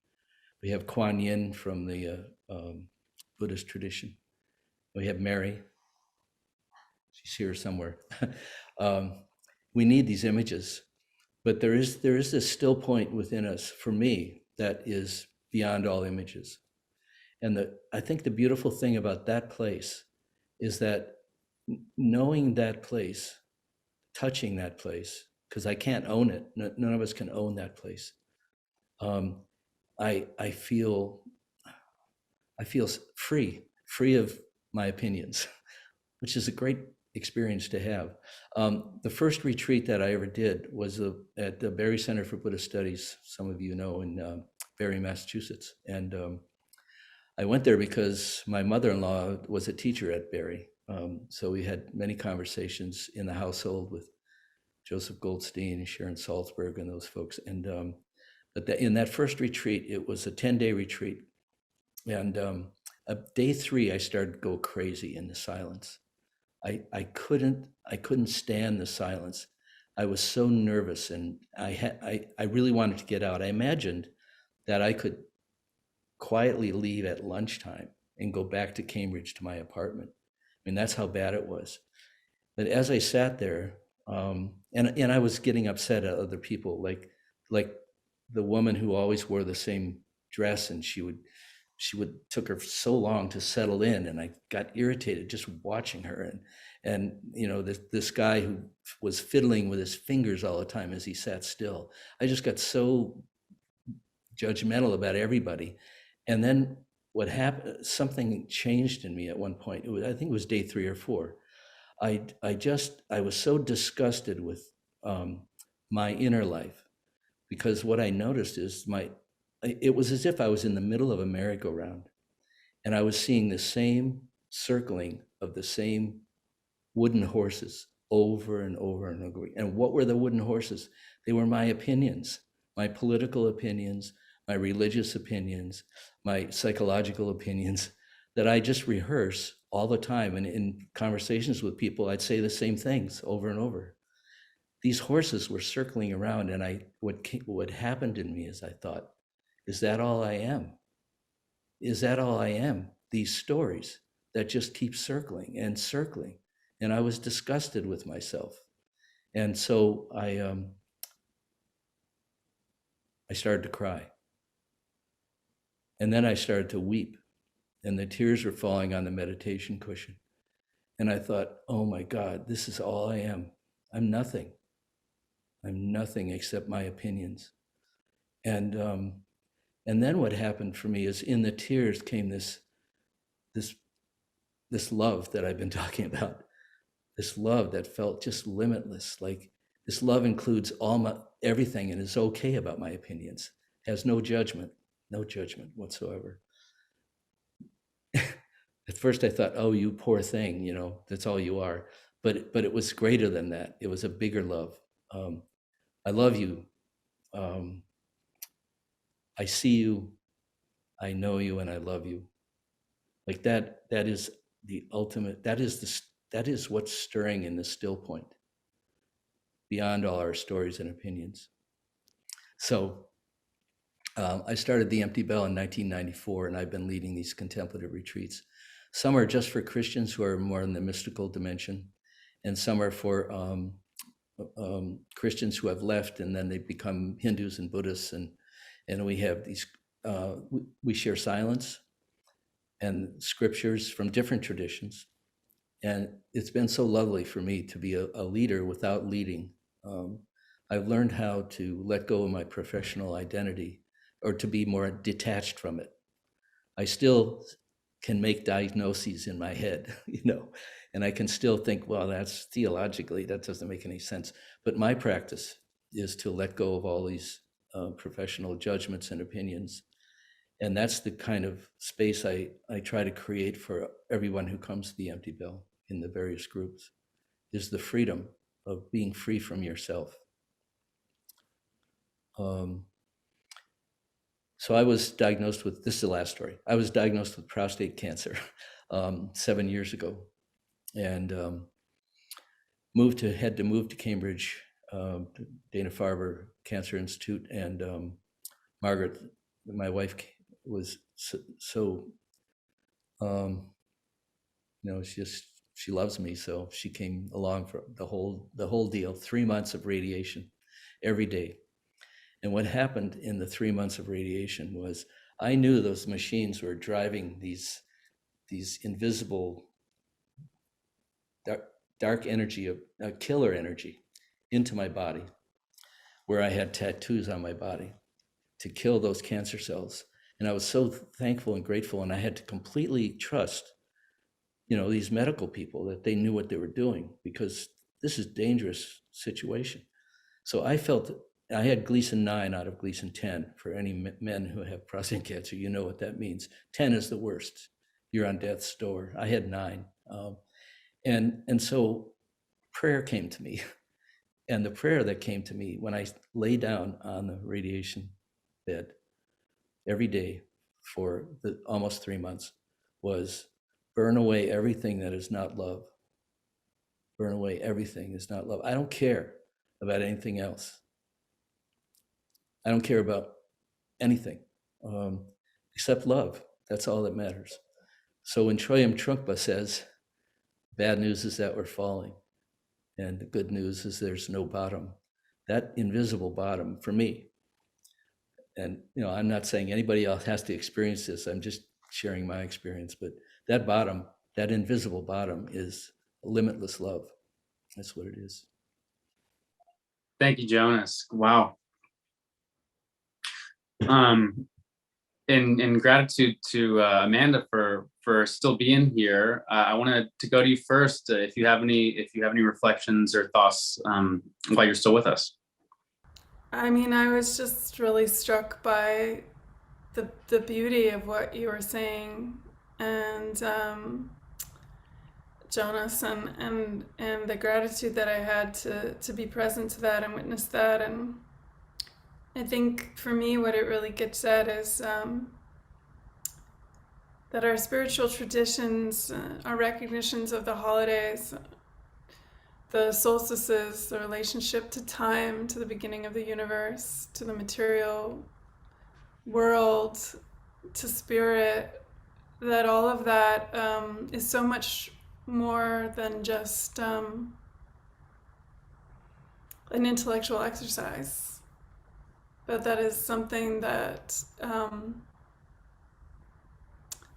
We have Kuan Yin from the Buddhist tradition. We have Mary. She's here somewhere. We need these images, but there is this still point within us, for me, that is beyond all images. And I think the beautiful thing about that place is that knowing that place, touching that place, because I can't own it. None of us can own that place. I feel free of my opinions, which is a great experience to have. The first retreat that I ever did was at the Barry Center for Buddhist Studies, some of you know, in Barry, Massachusetts. And I went there because my mother-in-law was a teacher at Barry. So we had many conversations in the household with Joseph Goldstein and Sharon Salzberg and those folks. And but in that first retreat, it was a 10-day retreat. And day 3, I started to go crazy in the silence. I couldn't stand the silence. I was so nervous, and I really wanted to get out. I imagined that I could quietly leave at lunchtime and go back to Cambridge to my apartment. I mean, that's how bad it was. But as I sat there, and I was getting upset at other people, like the woman who always wore the same dress, and she would took her so long to settle in, and I got irritated just watching her. And this guy who was fiddling with his fingers all the time as he sat still. I just got so judgmental about everybody. And then what happened, something changed in me at one point. I think it was day 3 or 4. I was so disgusted with my inner life, because what I noticed is it was as if I was in the middle of a merry-go-round, and I was seeing the same circling of the same wooden horses over and over and over. And what were the wooden horses? They were my opinions, my political opinions, my religious opinions, my psychological opinions, that I just rehearse all the time. And in conversations with people, I'd say the same things over and over. These horses were circling around, and what happened in me is I thought, is that all I am? Is that all I am? These stories that just keep circling and circling. And I was disgusted with myself. And so I started to cry. And then I started to weep, and the tears were falling on the meditation cushion. And I thought, oh my God, this is all I am. I'm nothing. I'm nothing except my opinions. And then what happened for me is, in the tears came this love that I've been talking about. This love that felt just limitless. Like, this love includes everything, and is okay about my opinions. Has no judgment whatsoever. At first I thought, oh, you poor thing, that's all you are. But it was greater than that. It was a bigger love. I love you. I see you. I know you, and I love you. Like that is the ultimate. That is what's stirring in the still point, beyond all our stories and opinions. So I started the Empty Bell in 1994, and I've been leading these contemplative retreats. Some are just for Christians who are more in the mystical dimension, and some are for Christians who have left and then they become Hindus and Buddhists, and we have these. We share silence and scriptures from different traditions, and it's been so lovely for me to be a leader without leading. I've learned how to let go of my professional identity, or to be more detached from it. I still can make diagnoses in my head, and I can still think, well, that's theologically, that doesn't make any sense. But my practice is to let go of all these professional judgments and opinions. And that's the kind of space I try to create for everyone who comes to the Empty Bell in the various groups, is the freedom of being free from yourself. So I was diagnosed with, this is the last story. I was diagnosed with prostate cancer 7 years ago, and had to move to Cambridge, Dana-Farber Cancer Institute, and Margaret, my wife, was she loves me, so she came along for the whole deal. 3 months of radiation every day. And what happened in the 3 months of radiation was, I knew those machines were driving these invisible dark energy, killer energy, into my body, where I had tattoos on my body to kill those cancer cells. And I was so thankful and grateful, and I had to completely trust, these medical people, that they knew what they were doing, because this is a dangerous situation. So I felt I had Gleason 9 out of Gleason 10. For any men who have prostate cancer, you know what that means. 10 is the worst. You're on death's door. I had 9. And so prayer came to me. And the prayer that came to me when I lay down on the radiation bed every day for almost 3 months was, burn away everything that is not love. Burn away everything is not love. I don't care about anything else. I don't care about anything except love. That's all that matters. So when Choyam Trungpa says, bad news is that we're falling, and the good news is there's no bottom, that invisible bottom for me, and I'm not saying anybody else has to experience this. I'm just sharing my experience. But that bottom, that invisible bottom, is limitless love. That's what it is. Thank you, Jonas. Wow. In gratitude to Amanda for still being here. I wanted to go to you first. If you have any reflections or thoughts while you're still with us. I mean, I was just really struck by the beauty of what you were saying, and Jonas, and the gratitude that I had to be present to that and witness that. And I think for me, what it really gets at is that our spiritual traditions, our recognitions of the holidays, the solstices, the relationship to time, to the beginning of the universe, to the material world, to spirit, that all of that is so much more than just an intellectual exercise, but that is something that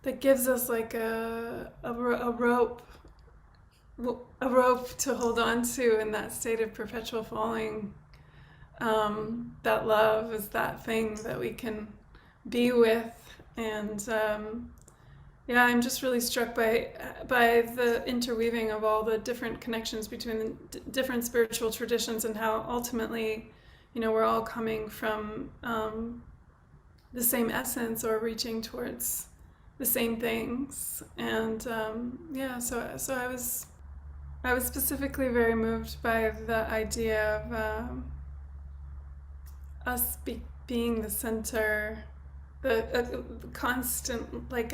that gives us like a rope to hold on to in that state of perpetual falling. That love is that thing that we can be with, and yeah, I'm just really struck by the interweaving of all the different connections between the different spiritual traditions, and how ultimately, we're all coming from the same essence, or reaching towards the same things. And yeah, so I was specifically very moved by the idea of us being the center, the constant, like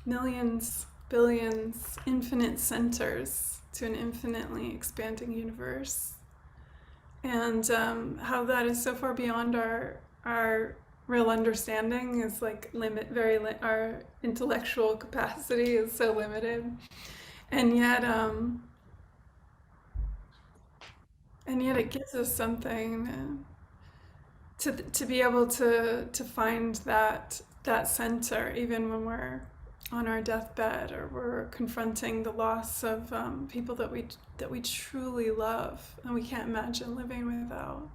millions, billions, infinite centers to an infinitely expanding universe, and how that is so far beyond our real understanding, is like our intellectual capacity is so limited, and yet it gives us something to be able to find that center, even when we're on our deathbed, or we're confronting the loss of people that we truly love and we can't imagine living without.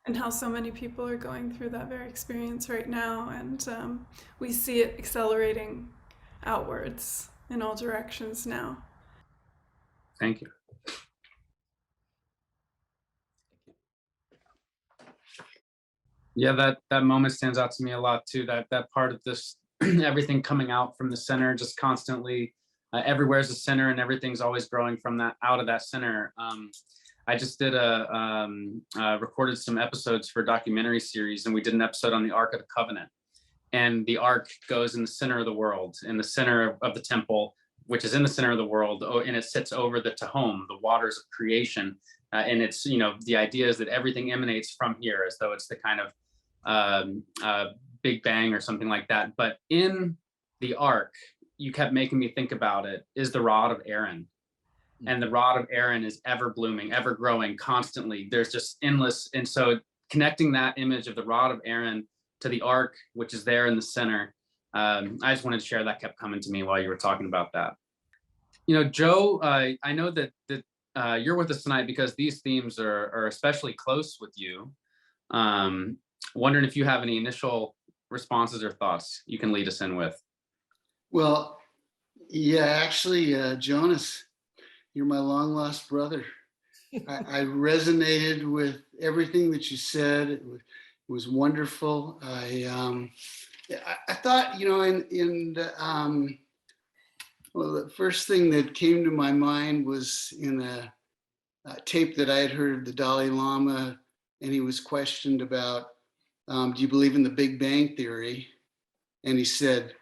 And how so many people are going through that very experience right now, and we see it accelerating outwards in all directions now. Thank you. Yeah, that moment stands out to me a lot too. That part of this, everything coming out from the center, just constantly, everywhere's the center, and everything's always growing from that, out of that center. I just did recorded some episodes for a documentary series, and we did an episode on the Ark of the Covenant. And the Ark goes in the center of the world, in the center of the temple, which is in the center of the world, and it sits over the Tehom, the waters of creation. And it's, the idea is that everything emanates from here, as though it's the kind of Big Bang or something like that. But in the Ark, you kept making me think about it, is the rod of Aaron. And the rod of Aaron is ever blooming, ever growing, constantly. There's just endless. And so connecting that image of the rod of Aaron to the Ark, which is there in the center, I just wanted to share, that kept coming to me while you were talking about that. Joe, I know that you're with us tonight because these themes are especially close with you. Wondering if you have any initial responses or thoughts you can lead us in with. Well, yeah, actually, Jonas, you're my long lost brother. I resonated with everything that you said. It was wonderful. I thought, well, the first thing that came to my mind was in a tape that I had heard of the Dalai Lama, and he was questioned about, do you believe in the Big Bang Theory? And he said,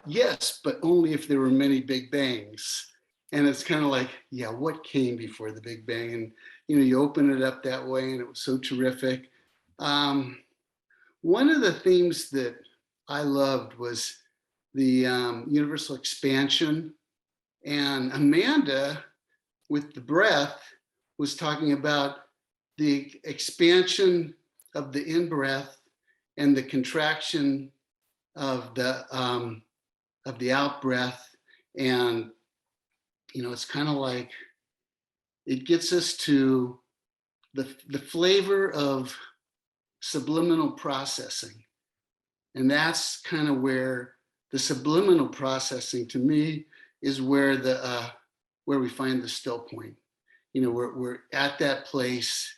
yes, but only if there were many Big Bangs. And it's kind of like, yeah, what came before the Big Bang? And, you open it up that way, and it was so terrific. One of the themes that I loved was the universal expansion. And Amanda, with the breath, was talking about the expansion of the in-breath and the contraction of the out breath. And, it's kind of like, it gets us to the flavor of subliminal processing. And that's kind of where the subliminal processing, to me, is where where we find the still point. We're at that place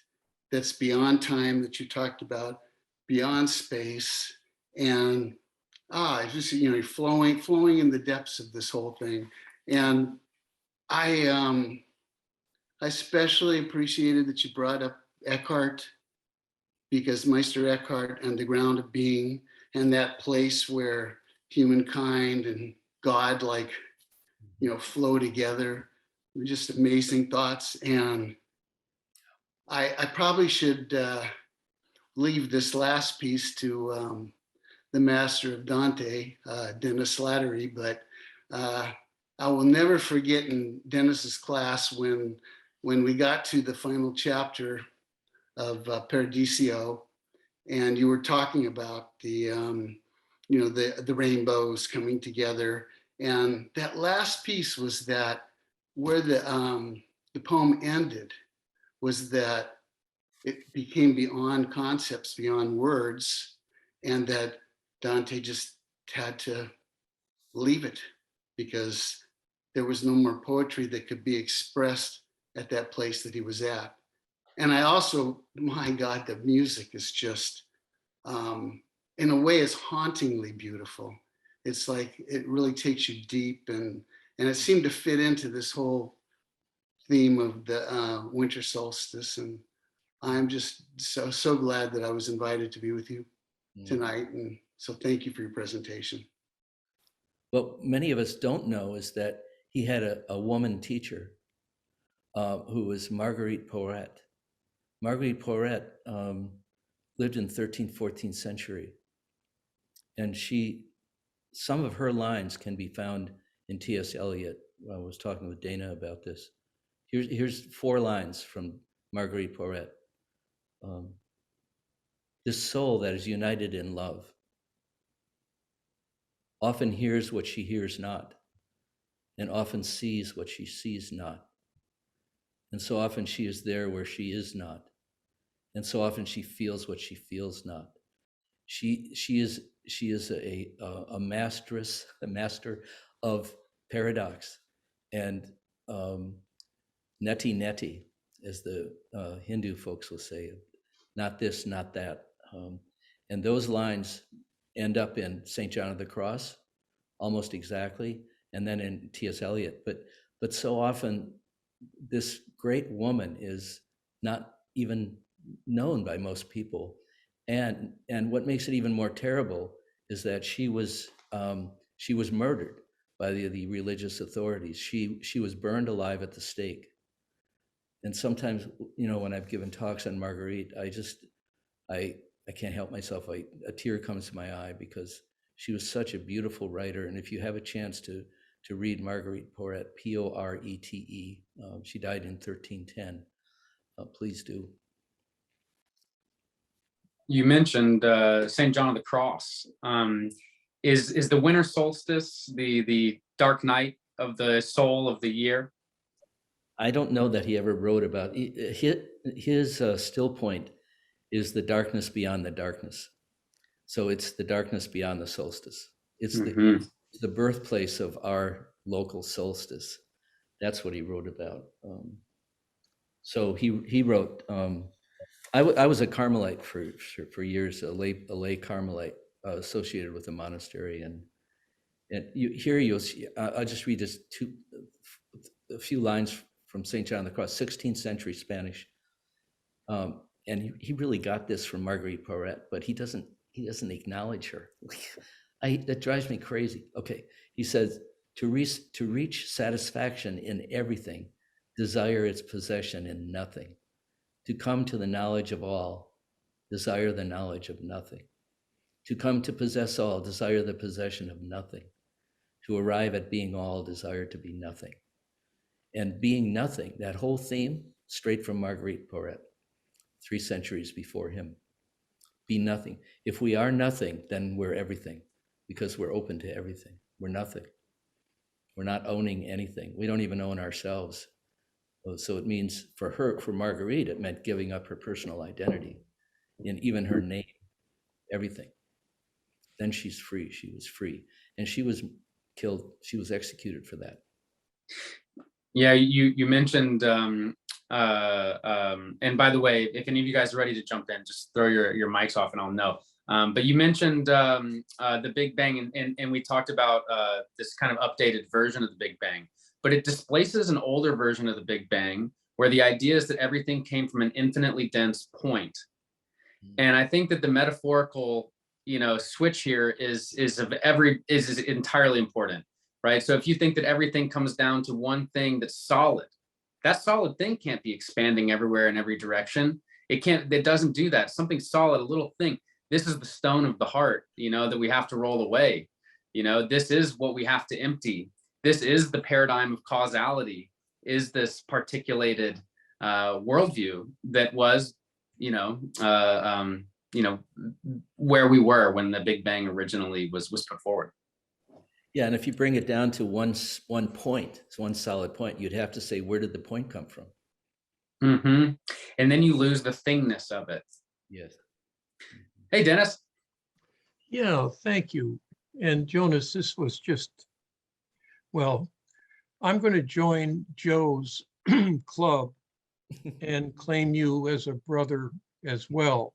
that's beyond time that you talked about, beyond space, and it's just you're flowing in the depths of this whole thing. And I especially appreciated that you brought up Eckhart, because Meister Eckhart and the ground of being, and that place where humankind and God flow together. Just amazing thoughts. And I probably should leave this last piece to the master of Dante, Dennis Slattery, but I will never forget in Dennis's class when we got to the final chapter of Paradiso, and you were talking about the rainbows coming together, and that last piece was that where the poem ended was that it became beyond concepts, beyond words, and that Dante just had to leave it because there was no more poetry that could be expressed at that place that he was at. And I also, my God, the music is just, in a way, is hauntingly beautiful. It's like, it really takes you deep, and it seemed to fit into this whole theme of the winter solstice. And I'm just so glad that I was invited to be with you tonight. And so thank you for your presentation. What many of us don't know is that he had a woman teacher who was Marguerite Porete. Marguerite Porete lived in 13th, 14th century. And some of her lines can be found in T.S. Eliot. I was talking with Dana about this. Here's 4 lines from Marguerite Porete. This soul that is united in love often hears what she hears not, and often sees what she sees not. And so often she is there where she is not. And so often she feels what she feels not. She is a master of paradox and neti, as the Hindu folks will say, not this, not that. And those lines end up in St. John of the Cross, almost exactly, and then in T.S. Eliot. But so often this great woman is not even known by most people. And what makes it even more terrible is that she was murdered by the religious authorities. She was burned alive at the stake. And sometimes, when I've given talks on Marguerite, I can't help myself. A tear comes to my eye because she was such a beautiful writer. And if you have a chance to read Marguerite Porete, Porete, she died in 1310. Please do. You mentioned St. John of the Cross. Is the winter solstice the dark night of the soul of the year? I don't know that he ever wrote about his still point is the darkness beyond the darkness. So it's the darkness beyond the solstice. It's the birthplace of our local solstice. That's what he wrote about. So he wrote. I was a Carmelite for years, a lay Carmelite associated with a monastery, and you'll see. I'll just read a few lines from St. John of the Cross, 16th century Spanish, and he really got this from Marguerite Porete, but he doesn't acknowledge her. That drives me crazy. Okay, he says, to reach satisfaction in everything, desire its possession in nothing. To come to the knowledge of all, desire the knowledge of nothing. To come to possess all, desire the possession of nothing. To arrive at being all, desire to be nothing. And being nothing, that whole theme, straight from Marguerite Porete, 3 centuries before him. Be nothing. If we are nothing, then we're everything. because we're open to everything. We're nothing. We're not owning anything. We don't even own ourselves. So it means for her, for Marguerite, it meant giving up her personal identity and even her name, everything. Then she's free. She was free. And she was killed. She was executed for that. Yeah, you mentioned, and by the way, if any of you guys are ready to jump in, just throw your mics off and I'll know. But you mentioned the Big Bang, and we talked about this kind of updated version of the Big Bang, but it displaces an older version of the Big Bang where the idea is that everything came from an infinitely dense point. And I think that the metaphorical, switch here is entirely important, right? So if you think that everything comes down to one thing that's solid, that solid thing can't be expanding everywhere in every direction. It doesn't do that. Something solid, a little thing. This is the stone of the heart, that we have to roll away. This is what we have to empty. This is the paradigm of causality, is this particulated worldview that was, where we were when the Big Bang originally was put forward. Yeah, and if you bring it down to one point, it's one solid point, you'd have to say, where did the point come from? Mm-hmm. And then you lose the thingness of it. Yes. Hey, Dennis. Yeah, thank you. And Jonas, this was just, well, I'm going to join Joe's club and claim you as a brother as well.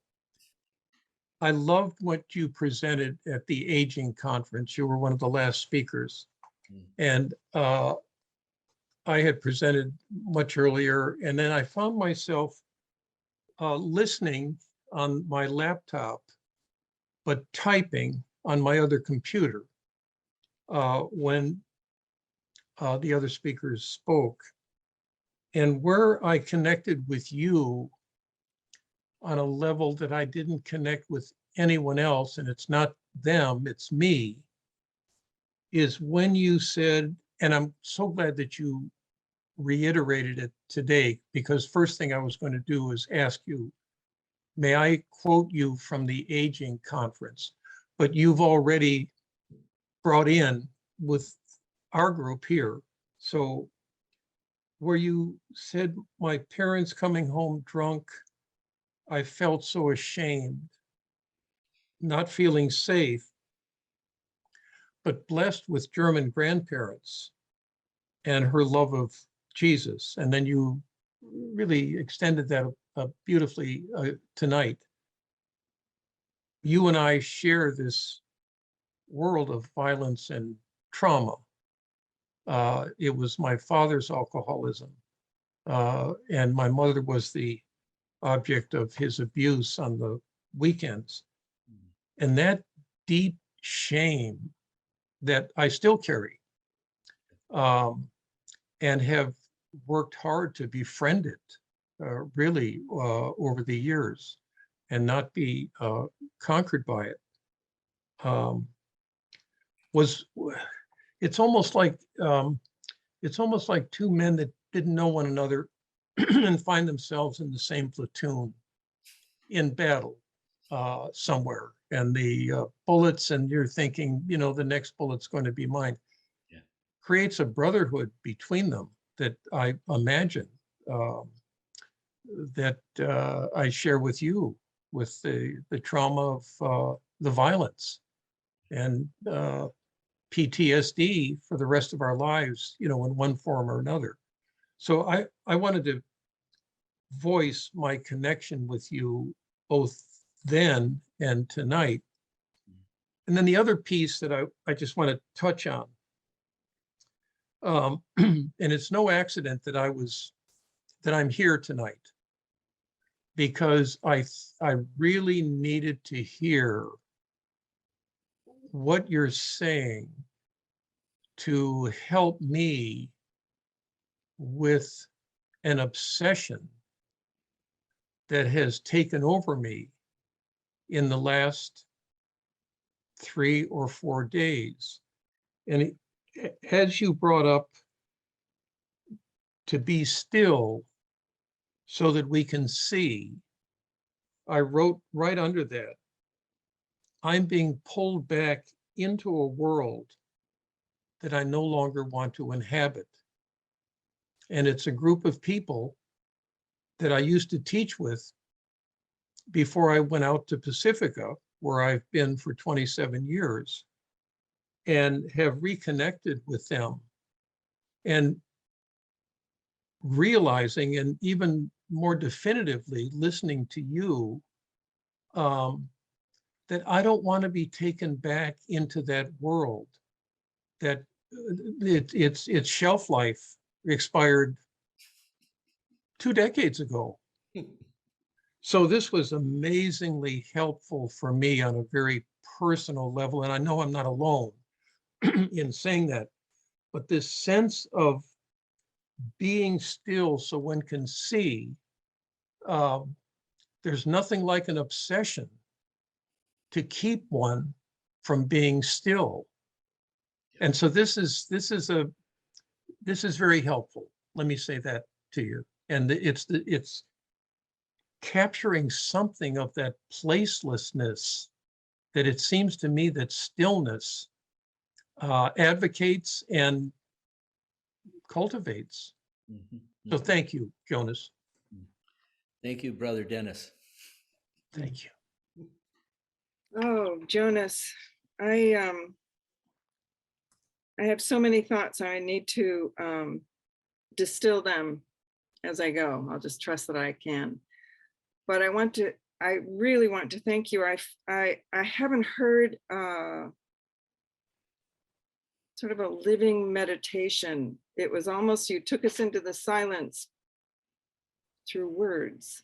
I loved what you presented at the aging conference. You were one of the last speakers. And I had presented much earlier, and then I found myself listening on my laptop, but typing on my other computer when the other speakers spoke. And where I connected with you on a level that I didn't connect with anyone else, and it's not them, it's me, is when you said, and I'm so glad that you reiterated it today, because first thing I was going to do is ask you, may I quote you from the aging conference? But you've already brought in with our group here. So where you said, my parents coming home drunk, I felt so ashamed, not feeling safe, but blessed with German grandparents and her love of Jesus. And then you really extended that beautifully tonight. You and I share this world of violence and trauma. It was my father's alcoholism, and my mother was the object of his abuse on the weekends. And that deep shame that I still carry, and have worked hard to befriend it, really over the years, and not be conquered by it. It's almost like two men that didn't know one another and find themselves in the same platoon in battle somewhere, and the bullets, and you're thinking, the next bullet's going to be mine. Yeah. Creates a brotherhood between them that I imagine that I share with you, with the trauma of the violence and PTSD for the rest of our lives, in one form or another. So I wanted to voice my connection with you both then and tonight. And then the other piece that I just want to touch on, and it's no accident that I'm here tonight, because I really needed to hear what you're saying to help me with an obsession that has taken over me in the last 3 or 4 days. And as you brought up, to be still so that we can see, I wrote right under that, I'm being pulled back into a world that I no longer want to inhabit. And it's a group of people that I used to teach with before I went out to Pacifica, where I've been for 27 years, and have reconnected with them and realizing, and even more definitively listening to you, that I don't want to be taken back into that world, that its shelf life expired 2 decades ago. So this was amazingly helpful for me on a very personal level. And I know I'm not alone in saying that, but this sense of being still so one can see, there's nothing like an obsession to keep one from being still. And so this is very helpful. Let me say that to you. And it's capturing something of that placelessness that it seems to me that stillness advocates and cultivates. So thank you, Jonas. Thank you, Brother Dennis. Thank you. Oh, Jonas, I have so many thoughts. I need to distill them as I go. I'll just trust that I can. But I really want to thank you. I haven't heard sort of a living meditation. It was almost, you took us into the silence through words.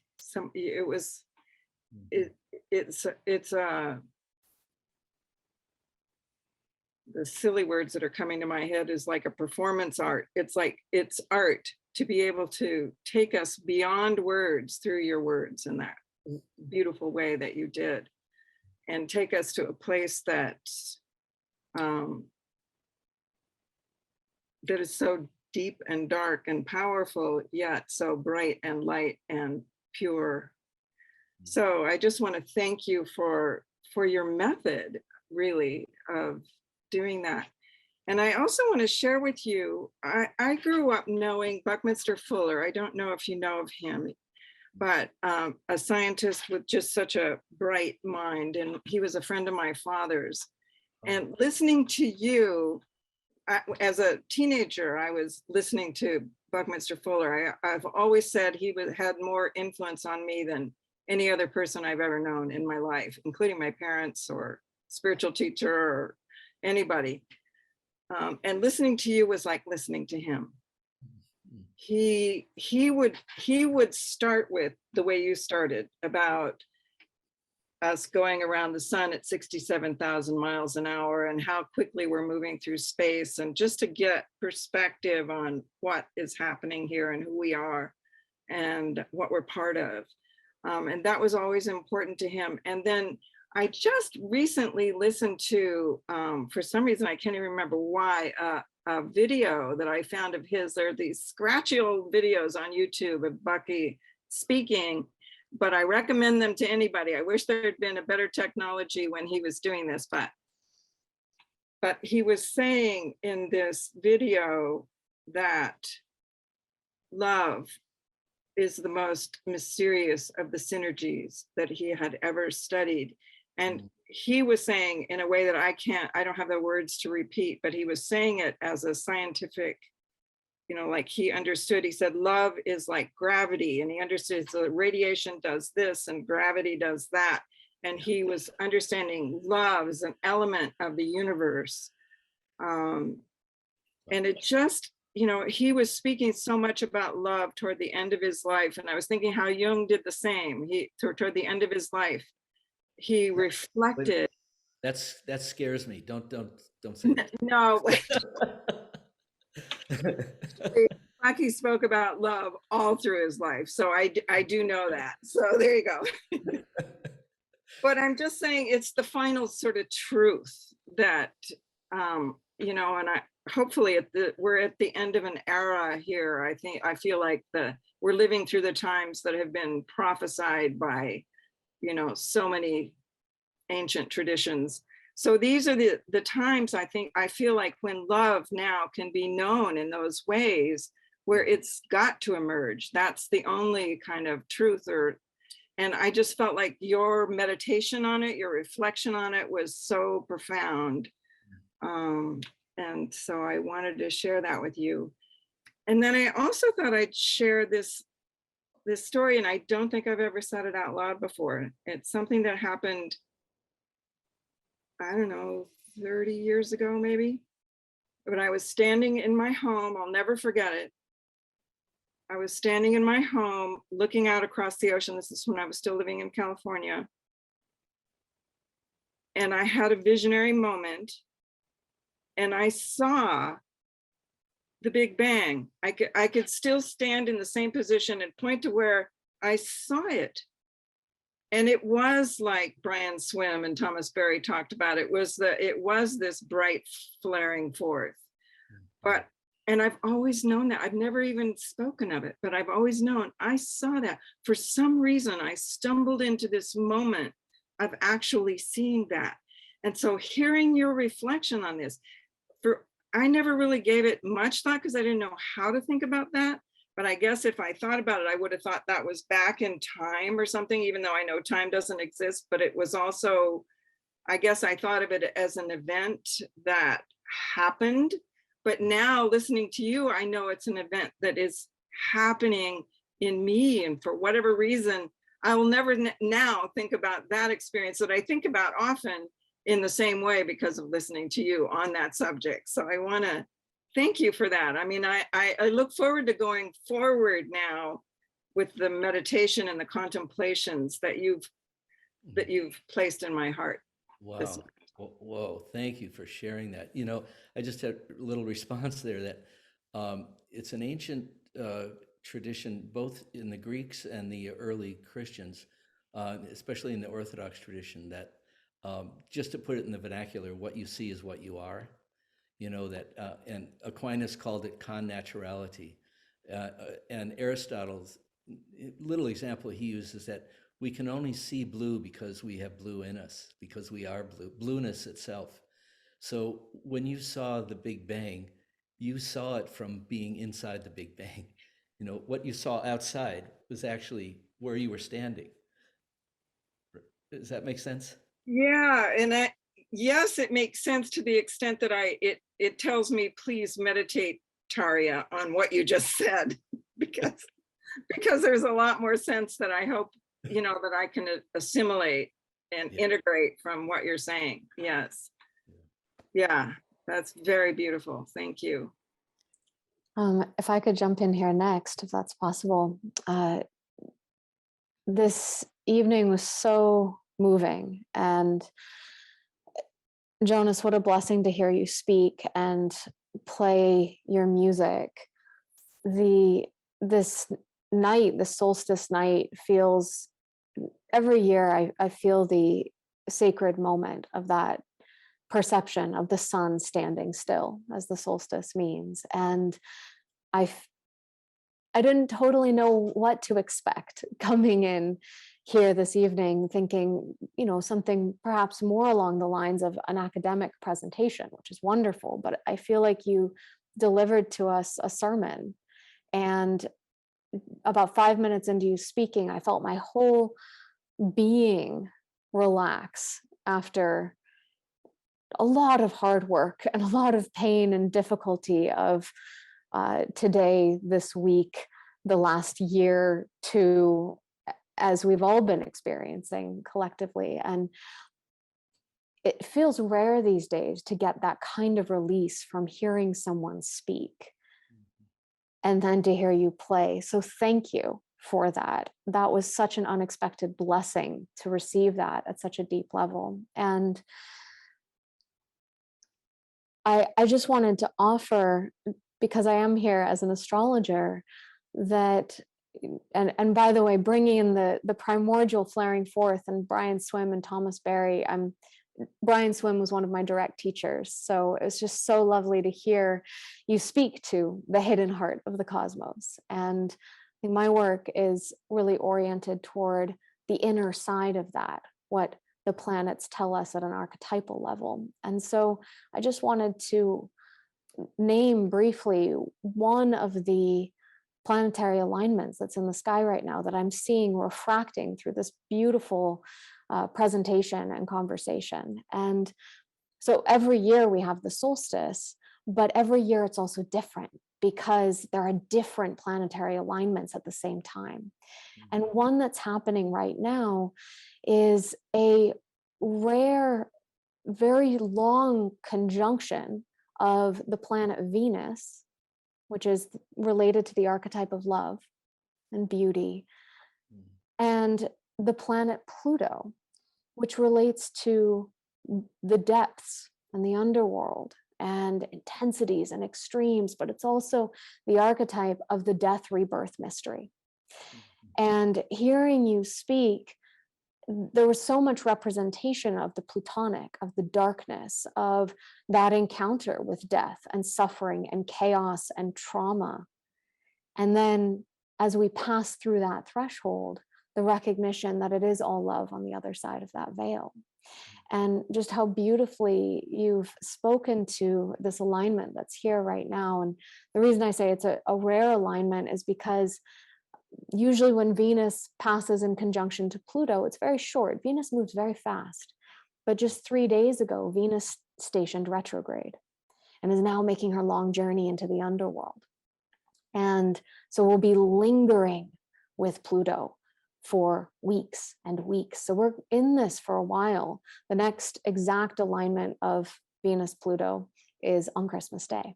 The silly words that are coming to my head is like a performance art. It's like, it's art to be able to take us beyond words through your words in that beautiful way that you did, and take us to a place that that is so deep and dark and powerful, yet so bright and light and pure. So I just want to thank you for your method, really, of doing that. And I also want to share with you, I grew up knowing Buckminster Fuller. I don't know if you know of him, but a scientist with just such a bright mind. And he was a friend of my father's. And listening to you, as a teenager, I was listening to Buckminster Fuller. I've always said he had more influence on me than any other person I've ever known in my life, including my parents or spiritual teacher or anybody. And listening to you was like listening to him. He would start with the way you started, about us going around the sun at 67,000 miles an hour and how quickly we're moving through space, and just to get perspective on what is happening here and who we are and what we're part of. And that was always important to him. And then I just recently listened to, for some reason, I can't even remember why, a video that I found of his. There are these scratchy old videos on YouTube of Bucky speaking, but I recommend them to anybody. I wish there had been a better technology when he was doing this, but he was saying in this video that love is the most mysterious of the synergies that he had ever studied. And he was saying in a way that I don't have the words to repeat, but he was saying it as a scientific, like he understood. He said, love is like gravity. And he understood, so radiation does this and gravity does that. And he was understanding love as an element of the universe. And it just, he was speaking so much about love toward the end of his life. And I was thinking how Jung did the same. Toward the end of his life, he reflected. That scares me. Don't say that. No. Bucky spoke about love all through his life. So I do know that. So there you go. But I'm just saying it's the final sort of truth that, and hopefully we're at the end of an era here. I feel like we're living through the times that have been prophesied by, so many ancient traditions. So these are the times I feel like when love now can be known in those ways where it's got to emerge. That's the only kind of truth. And I just felt like your meditation on it, your reflection on it was so profound. And so I wanted to share that with you. And then I also thought I'd share this story, and I don't think I've ever said it out loud before. It's something that happened, I don't know, 30 years ago, maybe. But I was standing in my home, I'll never forget it. I was standing in my home, looking out across the ocean. This is when I was still living in California. And I had a visionary moment, and I saw the Big Bang. I could still stand in the same position and point to where I saw it. And it was like Brian Swim and Thomas Berry talked about. It was this bright flaring forth. And I've always known that. I've never even spoken of it, but I've always known I saw that. For some reason, I stumbled into this moment of actually seeing that. And so hearing your reflection on this, I never really gave it much thought because I didn't know how to think about that. But I guess if I thought about it, I would have thought that was back in time or something, even though I know time doesn't exist. But it was also, I guess I thought of it as an event that happened. But now listening to you, I know it's an event that is happening in me. And for whatever reason, I will never now think about that experience that I think about often in the same way because of listening to you on that subject. So I want to thank you for that. I mean, I look forward to going forward now with the meditation and the contemplations that you've placed in my heart. Wow. Whoa, thank you for sharing that. You know, I just had a little response there that it's an ancient tradition, both in the Greeks and the early Christians, especially in the Orthodox tradition, that just to put it in the vernacular, what you see is what you are. You know, that, and Aquinas called it connaturality. And Aristotle's little example he uses that we can only see blue because we have blue in us, because we are blue, blueness itself. So when you saw the Big Bang, you saw it from being inside the Big Bang. You know, what you saw outside was actually where you were standing. Does that make sense? Yeah, and yes, it makes sense to the extent that it tells me, please meditate, Tayria, on what you just said, because there's a lot more sense that I hope, you know, that I can assimilate and integrate from what you're saying. Yes. Yeah, that's very beautiful. Thank you. If I could jump in here next, if that's possible. This evening was so moving, and Jonas, what a blessing to hear you speak and play your music. This night, the solstice night, feels, every year I feel the sacred moment of that perception of the sun standing still, as the solstice means. And I didn't totally know what to expect coming in here this evening, thinking, you know, something perhaps more along the lines of an academic presentation, which is wonderful, but I feel like you delivered to us a sermon. And about 5 minutes into you speaking, I felt my whole being relax after a lot of hard work and a lot of pain and difficulty of today, this week, the last year, to as we've all been experiencing collectively. And it feels rare these days to get that kind of release from hearing someone speak and then to hear you play. So thank you for that. That was such an unexpected blessing to receive that at such a deep level. And I just wanted to offer, because I am here as an astrologer, that, and by the way, bringing in the primordial flaring forth and Brian Swim and Thomas Berry. Brian Swim was one of my direct teachers, so it was just so lovely to hear you speak to the hidden heart of the cosmos. And I think my work is really oriented toward the inner side of that, what the planets tell us at an archetypal level. And so I just wanted to name briefly one of the planetary alignments that's in the sky right now that I'm seeing refracting through this beautiful presentation and conversation. And so every year we have the solstice, but every year it's also different because there are different planetary alignments at the same time. And one that's happening right now is a rare, very long conjunction of the planet Venus, which is related to the archetype of love and beauty, and the planet Pluto, which relates to the depths and the underworld and intensities and extremes, but it's also the archetype of the death rebirth mystery. And hearing you speak, there was so much representation of the plutonic, of the darkness, of that encounter with death and suffering and chaos and trauma. And then as we pass through that threshold, the recognition that it is all love on the other side of that veil. And just how beautifully you've spoken to this alignment that's here right now. And the reason I say it's a rare alignment is because usually when Venus passes in conjunction to Pluto, it's very short. Venus moves very fast. But just 3 days ago, Venus stationed retrograde and is now making her long journey into the underworld. And so we'll be lingering with Pluto for weeks and weeks. So we're in this for a while. The next exact alignment of Venus-Pluto is on Christmas Day.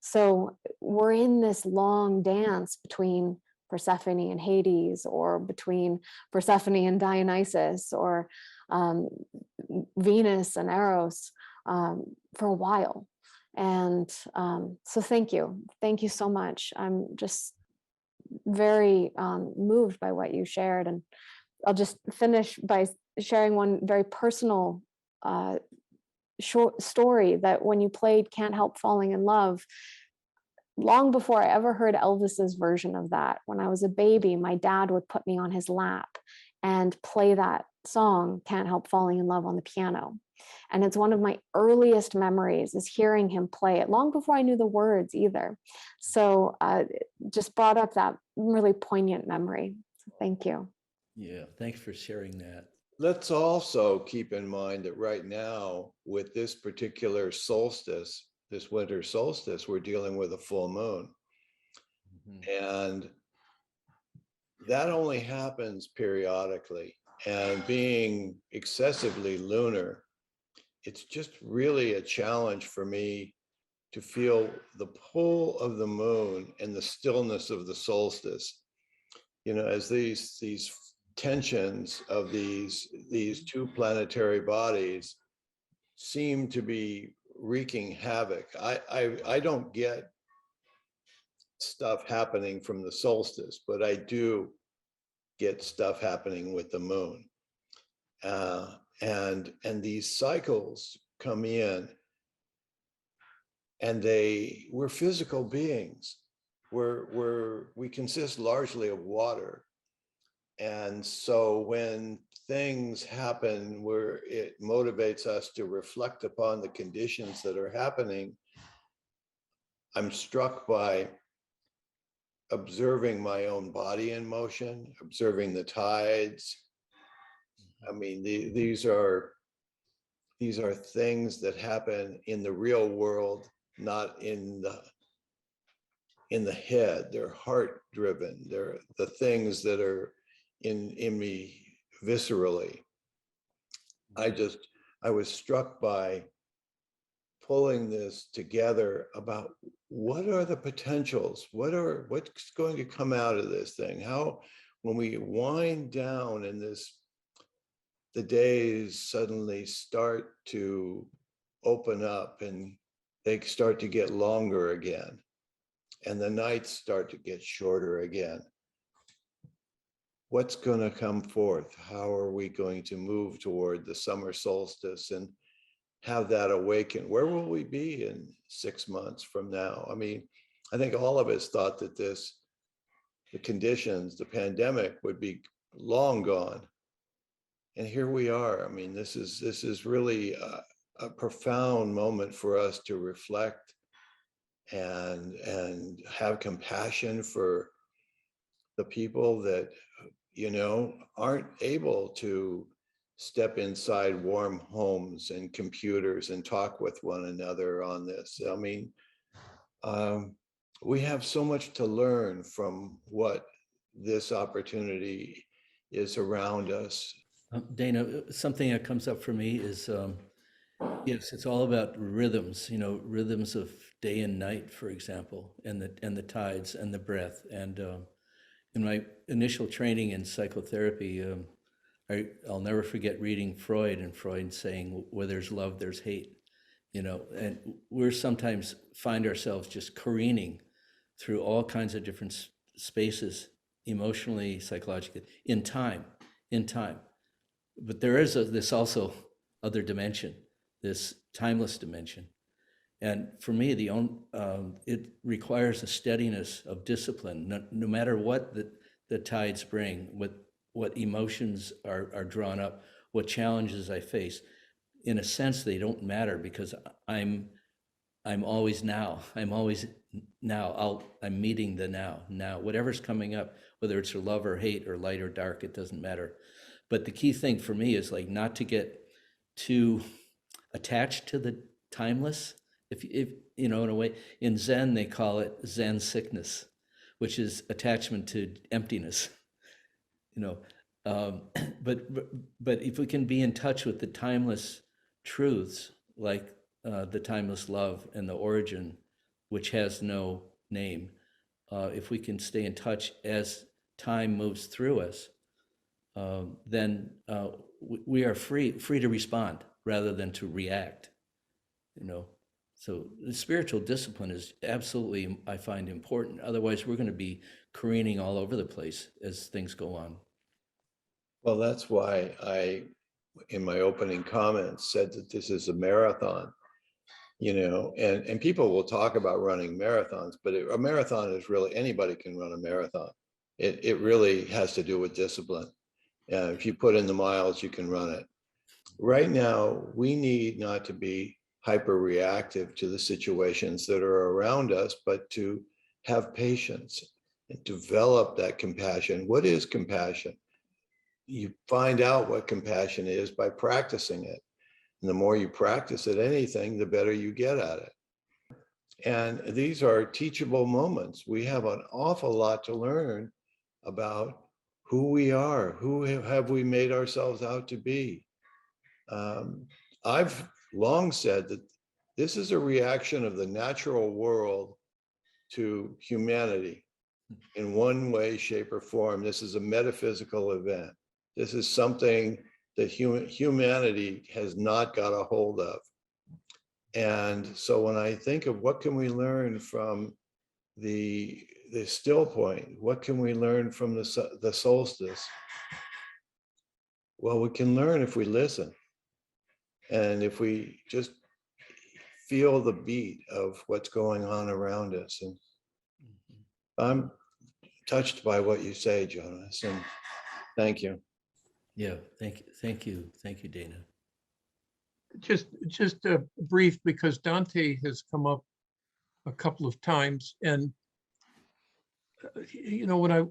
So we're in this long dance between Persephone and Hades, or between Persephone and Dionysus, or Venus and Eros for a while. And so thank you. Thank you so much. I'm just very moved by what you shared. And I'll just finish by sharing one very personal short story that when you played Can't Help Falling in Love, long before I ever heard Elvis's version of that, when I was a baby, my dad would put me on his lap and play that song, Can't Help Falling in Love, on the piano. And it's one of my earliest memories is hearing him play it long before I knew the words either. So just brought up that really poignant memory. So thank you. Yeah, thanks for sharing that. Let's also keep in mind that right now, with this particular solstice, this winter solstice, we're dealing with a full moon. And that only happens periodically. And being excessively lunar, it's just really a challenge for me to feel the pull of the moon and the stillness of the solstice. You know, as these tensions of these two planetary bodies seem to be wreaking havoc. I don't get stuff happening from the solstice, but I do get stuff happening with the moon. And these cycles come in, and we're physical beings. We consist largely of water. And so when things happen where it motivates us to reflect upon the conditions that are happening, I'm struck by observing my own body in motion, observing the tides. I mean, these are things that happen in the real world, not in the head. They're heart driven. They're the things that are in me viscerally. I was struck by pulling this together about what are the potentials, what's going to come out of this thing, how when we wind down and the days suddenly start to open up and they start to get longer again and the nights start to get shorter again. What's going to come forth? How are we going to move toward the summer solstice and have that awaken? Where will we be in 6 months from now? I mean, I think all of us thought that the conditions, the pandemic would be long gone. And here we are. I mean, this is really a profound moment for us to reflect and have compassion for the people that, you know, aren't able to step inside warm homes and computers and talk with one another on this. I mean, we have so much to learn from what this opportunity is around us. Dana, something that comes up for me is, yes, it's all about rhythms, you know, rhythms of day and night, for example, and the tides and the breath. And in my initial training in psychotherapy, I'll never forget reading Freud, and Freud saying, where there's love, there's hate, you know, and we're sometimes find ourselves just careening through all kinds of different spaces, emotionally, psychologically, in time. But there is this also other dimension, this timeless dimension. And for me, it requires a steadiness of discipline, no matter what the tides bring, what emotions are drawn up, what challenges I face. In a sense, they don't matter because I'm always now. I'm always now. I'm meeting the now. Whatever's coming up, whether it's love or hate or light or dark, it doesn't matter. But the key thing for me is like not to get too attached to the timeless. If you know, in a way, in Zen they call it Zen sickness, which is attachment to emptiness. You know, but if we can be in touch with the timeless truths, like the timeless love and the origin, which has no name, if we can stay in touch as time moves through us, then we are free to respond rather than to react, you know. So the spiritual discipline is absolutely, I find, important. Otherwise, we're going to be careening all over the place as things go on. Well, that's why I, in my opening comments, said that this is a marathon, you know, and people will talk about running marathons, but a marathon is really, anybody can run a marathon. It really has to do with discipline. If you put in the miles, you can run it. Right now, we need not to be hyper reactive to the situations that are around us, but to have patience and develop that compassion. What is compassion? You find out what compassion is by practicing it. And the more you practice at anything, the better you get at it. And these are teachable moments. We have an awful lot to learn about who we are, who have we made ourselves out to be. I've long said that this is a reaction of the natural world to humanity in one way, shape, or form. This is a metaphysical event. This is something that humanity has not got a hold of. And so when I think of what can we learn from the still point, what can we learn from the solstice? Well, we can learn if we listen. And if we just feel the beat of what's going on around us. And I'm touched by what you say, Jonas, and thank you. Yeah, thank you, Dana. Just a brief, because Dante has come up a couple of times, and you know, when I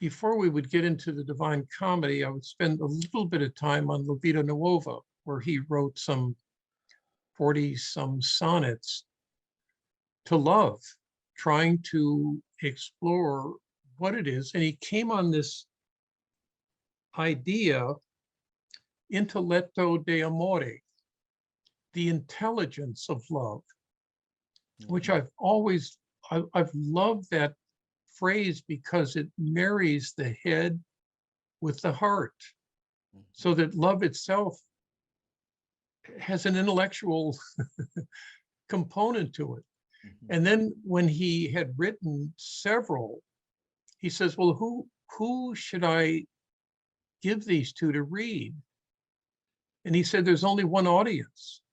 before we would get into the Divine Comedy, I would spend a little bit of time on La Vita Nuova, where he wrote some 40-some sonnets to love, trying to explore what it is. And he came on this idea, intelletto de amore, the intelligence of love, which I've loved that phrase because it marries the head with the heart, so that love itself has an intellectual component to it. And then when he had written several, he says, well, who should I give these to read? And he said, there's only one audience.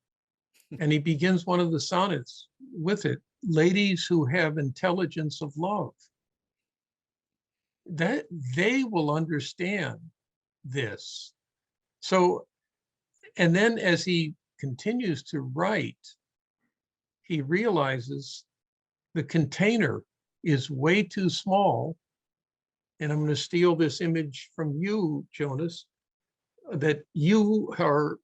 And he begins one of the sonnets with it: ladies who have intelligence of love. That they will understand this. So, and then as he continues to write, he realizes the container is way too small. And I'm going to steal this image from you, Jonas, that you are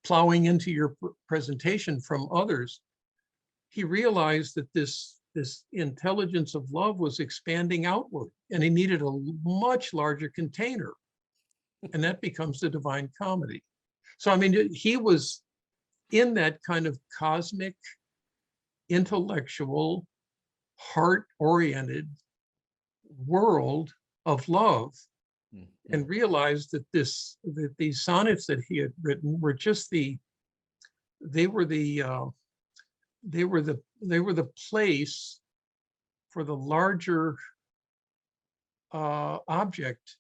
plowing into your presentation from others. He realized that this intelligence of love was expanding outward, and he needed a much larger container. And that becomes the Divine Comedy. So, I mean, he was in that kind of cosmic, intellectual, heart-oriented world of love, and realized that these sonnets that he had written were just the place for the larger object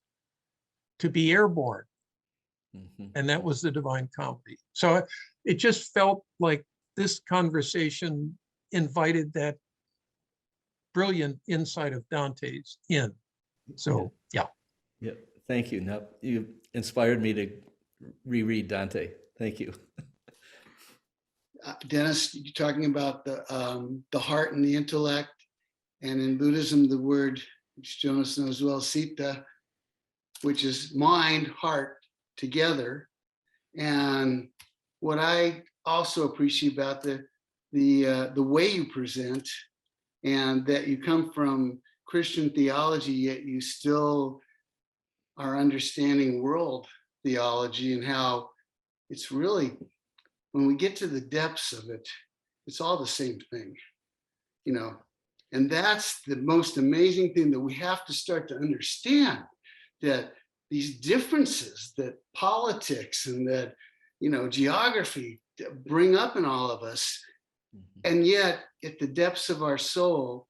to be airborne. And that was the Divine Comedy. So it just felt like this conversation invited that brilliant insight of Dante's in. So, yeah. Yeah, thank you. Now, you inspired me to reread Dante. Thank you. Dennis, you're talking about the heart and the intellect. And in Buddhism, the word, which Jonas knows well, citta, which is mind, heart together. And what I also appreciate about the way you present, and that you come from Christian theology, yet you still are understanding world theology, and how it's really, when we get to the depths of it, it's all the same thing, you know. And that's the most amazing thing, that we have to start to understand, that these differences that politics and that, you know, geography bring up in all of us, and yet at the depths of our soul,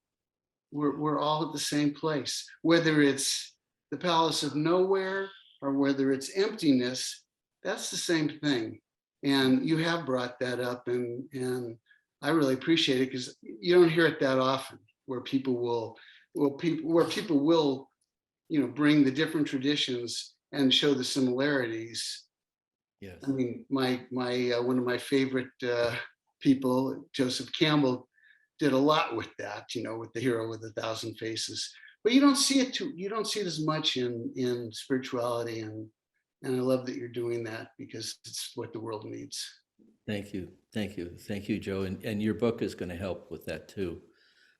we're all at the same place, whether it's the palace of nowhere or whether it's emptiness. That's the same thing. And you have brought that up, and I really appreciate it, because you don't hear it that often, where people will, you know, bring the different traditions and show the similarities. Yes. I mean, my one of my favorite people, Joseph Campbell, did a lot with that, you know, with the hero with 1,000 faces. But you don't see it as much in spirituality, and I love that you're doing that, because it's what the world needs. Thank you, Joe. And your book is going to help with that too.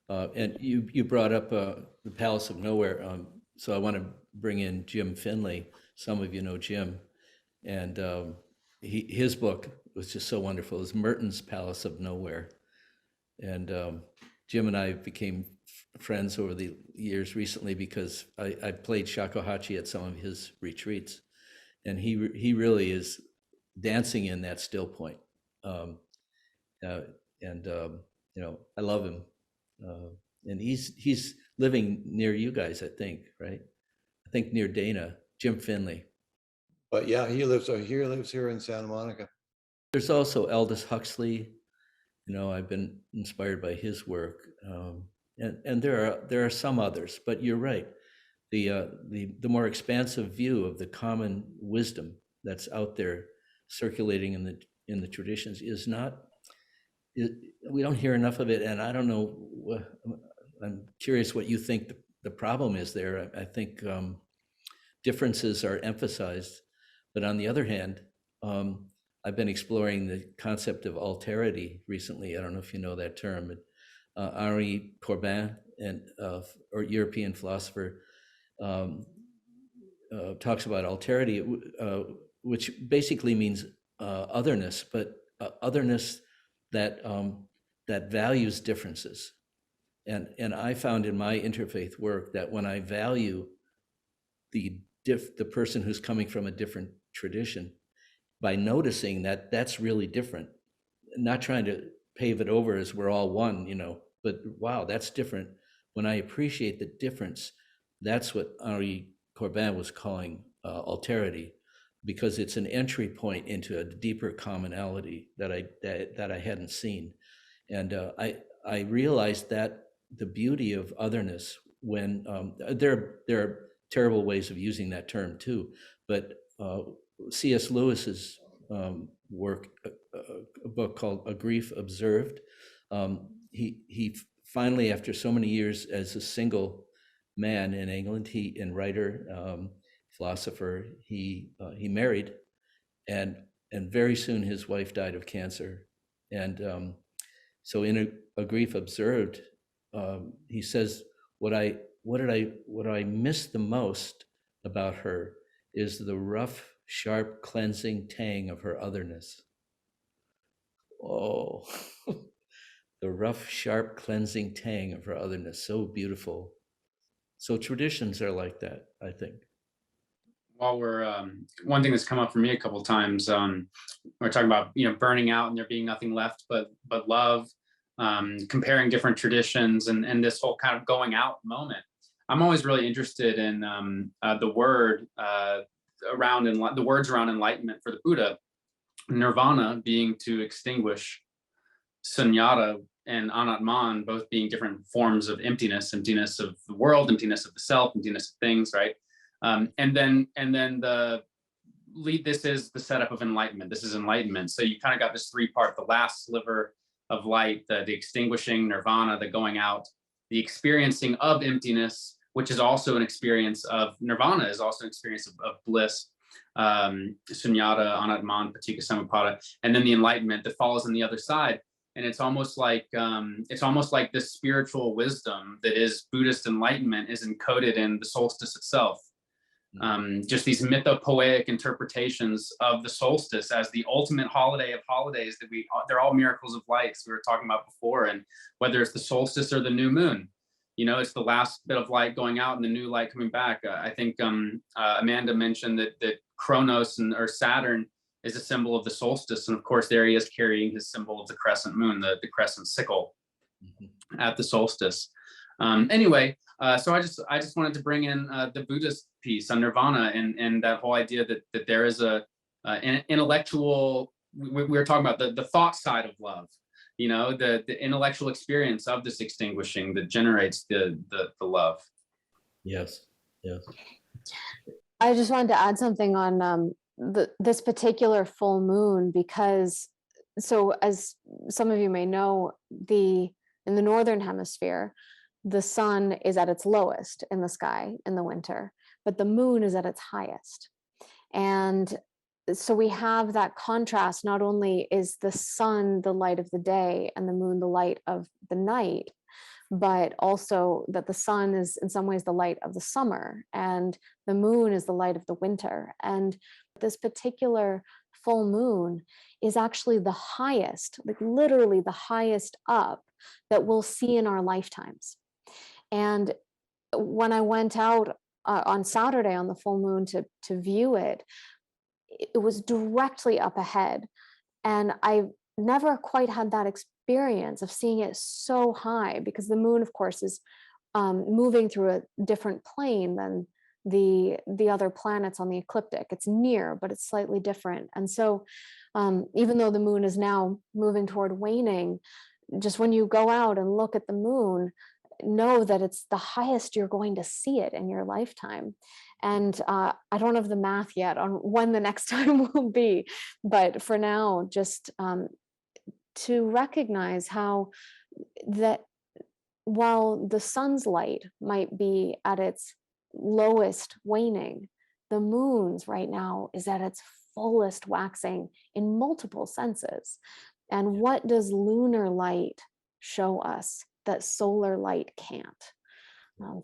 And you brought up the Palace of Nowhere. So I want to bring in Jim Finley. Some of you know Jim, and his book was just so wonderful. It was Merton's Palace of Nowhere. And Jim and I became friends over the years recently, because I played shakuhachi at some of his retreats, and he really is dancing in that still point. You know, I love him, and he's living near you guys, I think, right? I think near Dana, Jim Finley. But yeah, he lives here in Santa Monica. There's also Aldous Huxley. You know, I've been inspired by his work, and there are some others. But you're right. The more expansive view of the common wisdom that's out there circulating in the traditions is not. We don't hear enough of it, and I don't know. I'm curious what you think the problem is there. I think differences are emphasized, but on the other hand, I've been exploring the concept of alterity recently. I don't know if you know that term. Henri Corbin, or European philosopher, talks about alterity, which basically means otherness, but otherness that values differences. And I found in my interfaith work that when I value the person who's coming from a different tradition, by noticing that that's really different, not trying to pave it over as we're all one, you know, but wow, that's different. When I appreciate the difference, that's what Henri Corbin was calling alterity, because it's an entry point into a deeper commonality that I hadn't seen. And I realized that the beauty of otherness, when there are terrible ways of using that term too. But C.S. Lewis's work, a book called A Grief Observed, he finally, after so many years as a single man in England, and writer, philosopher, he married, and very soon his wife died of cancer. And so in a Grief Observed, he says, what I miss the most about her is the rough, sharp, cleansing tang of her otherness. Oh, the rough, sharp, cleansing tang of her otherness, so beautiful. So traditions are like that, I think. While we're one thing that's come up for me a couple of times, we're talking about burning out and there being nothing left but love, comparing different traditions and this whole kind of going out moment. I'm always really interested in the word the words around enlightenment for the Buddha. Nirvana being to extinguish, sunyata and anatman both being different forms of emptiness of the world, emptiness of the self, emptiness of things, right? And then the lead, this is the setup of enlightenment. This is enlightenment. So you kind of got this three-part, the last sliver of light, the extinguishing, nirvana, the going out, the experiencing of emptiness, which is also an experience of nirvana, is also an experience of bliss, sunyata, anatman, paticca samuppada, and then the enlightenment that follows on the other side. And it's almost like this spiritual wisdom that is Buddhist enlightenment is encoded in the solstice itself. Just these mythopoeic interpretations of the solstice as the ultimate holiday of holidays that they're all miracles of lights we were talking about before. And whether it's the solstice or the new moon, it's the last bit of light going out and the new light coming back. I think Amanda mentioned that Kronos or Saturn is a symbol of the solstice. And of course, there he is carrying his symbol of the crescent moon, the crescent sickle at the solstice. Anyway, so I just wanted to bring in the Buddhist piece on nirvana and that whole idea that there is an intellectual, we were talking about the thought side of love, the intellectual experience of this extinguishing that generates the love. Yes. I just wanted to add something on this particular full moon, because so as some of you may know, in the northern hemisphere, the sun is at its lowest in the sky in the winter, but the moon is at its highest. And so we have that contrast. Not only is the sun the light of the day and the moon the light of the night, but also that the sun is in some ways the light of the summer and the moon is the light of the winter. And this particular full moon is actually the highest, like literally the highest up that we'll see in our lifetimes. And when I went out on Saturday on the full moon to view it, it was directly up ahead. And I never quite had that experience of seeing it so high, because the moon, of course, is moving through a different plane than the other planets on the ecliptic. It's near, but it's slightly different. And so even though the moon is now moving toward waning, just when you go out and look at the moon, know that it's the highest you're going to see it in your lifetime. And I don't have the math yet on when the next time will be, but for now, just to recognize how that while the sun's light might be at its lowest waning, the moon's right now is at its fullest waxing in multiple senses. And what does lunar light show us that solar light can't?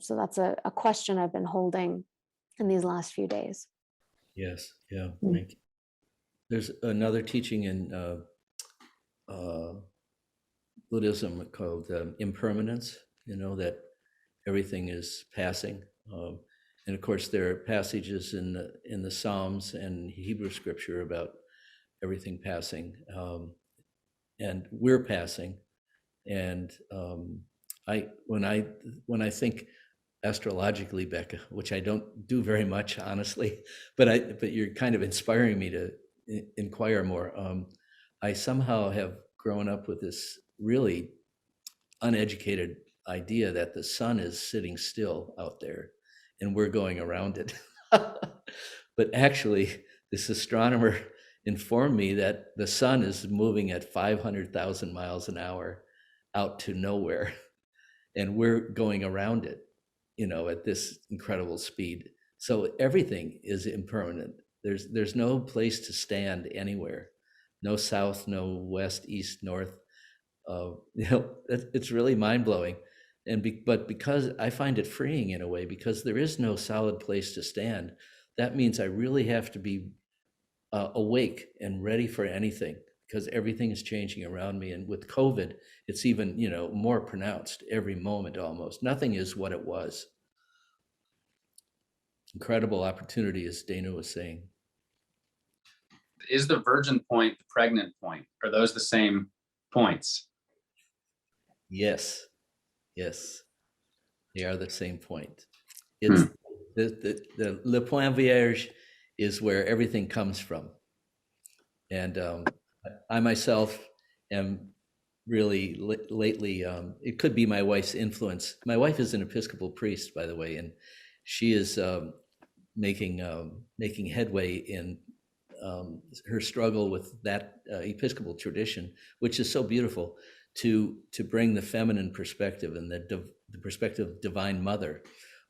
So that's a question I've been holding in these last few days. Yes, yeah, thank you. There's another teaching in Buddhism called impermanence, that everything is passing. And of course, there are passages in the Psalms and Hebrew scripture about everything passing, and we're passing. And when I think astrologically, Becca, which I don't do very much, honestly, but you're kind of inspiring me to inquire more. I somehow have grown up with this really uneducated idea that the sun is sitting still out there and we're going around it. But actually, this astronomer informed me that the sun is moving at 500,000 miles an hour out to nowhere, and we're going around it, at this incredible speed. So everything is impermanent. There's no place to stand anywhere, no south, no west, east, north. It's really mind blowing. But because I find it freeing in a way, because there is no solid place to stand, that means I really have to be awake and ready for anything, because everything is changing around me. And with COVID, it's even, more pronounced every moment almost. Nothing is what it was. Incredible opportunity, as Dana was saying. Is the virgin point the pregnant point? Are those the same points? Yes, they are the same point. It's the Le Point Vierge is where everything comes from. And I myself am really lately, it could be my wife's influence. My wife is an Episcopal priest, by the way, and she is making headway in her struggle with that Episcopal tradition, which is so beautiful, to bring the feminine perspective and the perspective of Divine Mother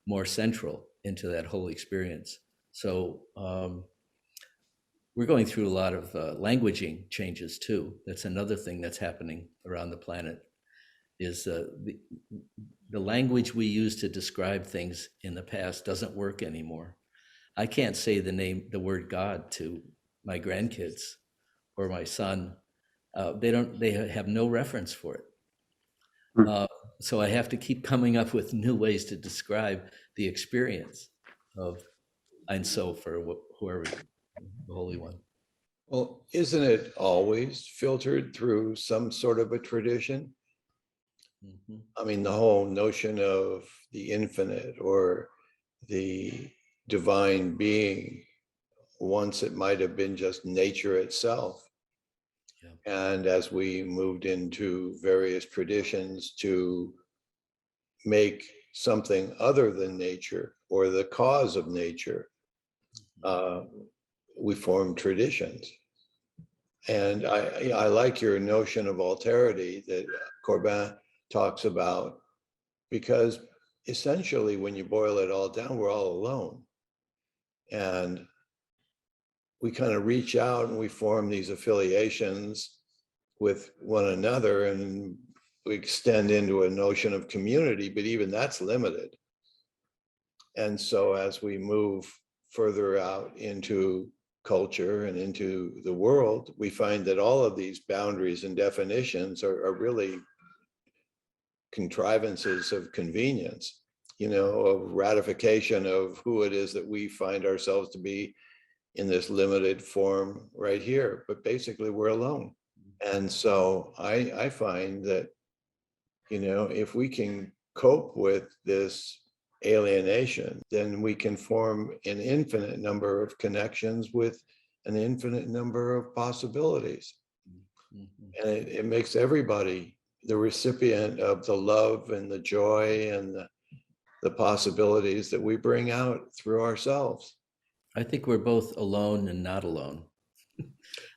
more central into that whole experience. So we're going through a lot of languaging changes too. That's another thing that's happening around the planet, is the language we used to describe things in the past doesn't work anymore. I can't say the word God to my grandkids or my son. They have no reference for it. So I have to keep coming up with new ways to describe the experience of Ein Sof, or whoever, the Holy One. Well, isn't it always filtered through some sort of a tradition? Mm-hmm. I mean, the whole notion of the infinite or the divine being, once it might have been just nature itself. Yeah. And as we moved into various traditions to make something other than nature or the cause of nature, we formed traditions. And I like your notion of alterity that Corbin talks about, because essentially when you boil it all down, we're all alone. And we kind of reach out and we form these affiliations with one another, and we extend into a notion of community, but even that's limited. And so as we move further out into culture and into the world, we find that all of these boundaries and definitions are really contrivances of convenience, of ratification of who it is that we find ourselves to be in this limited form right here. But basically we're alone. And so I find that, if we can cope with this alienation, then we can form an infinite number of connections with an infinite number of possibilities. Mm-hmm. And it makes everybody the recipient of the love and the joy and the possibilities that we bring out through ourselves. I think we're both alone and not alone.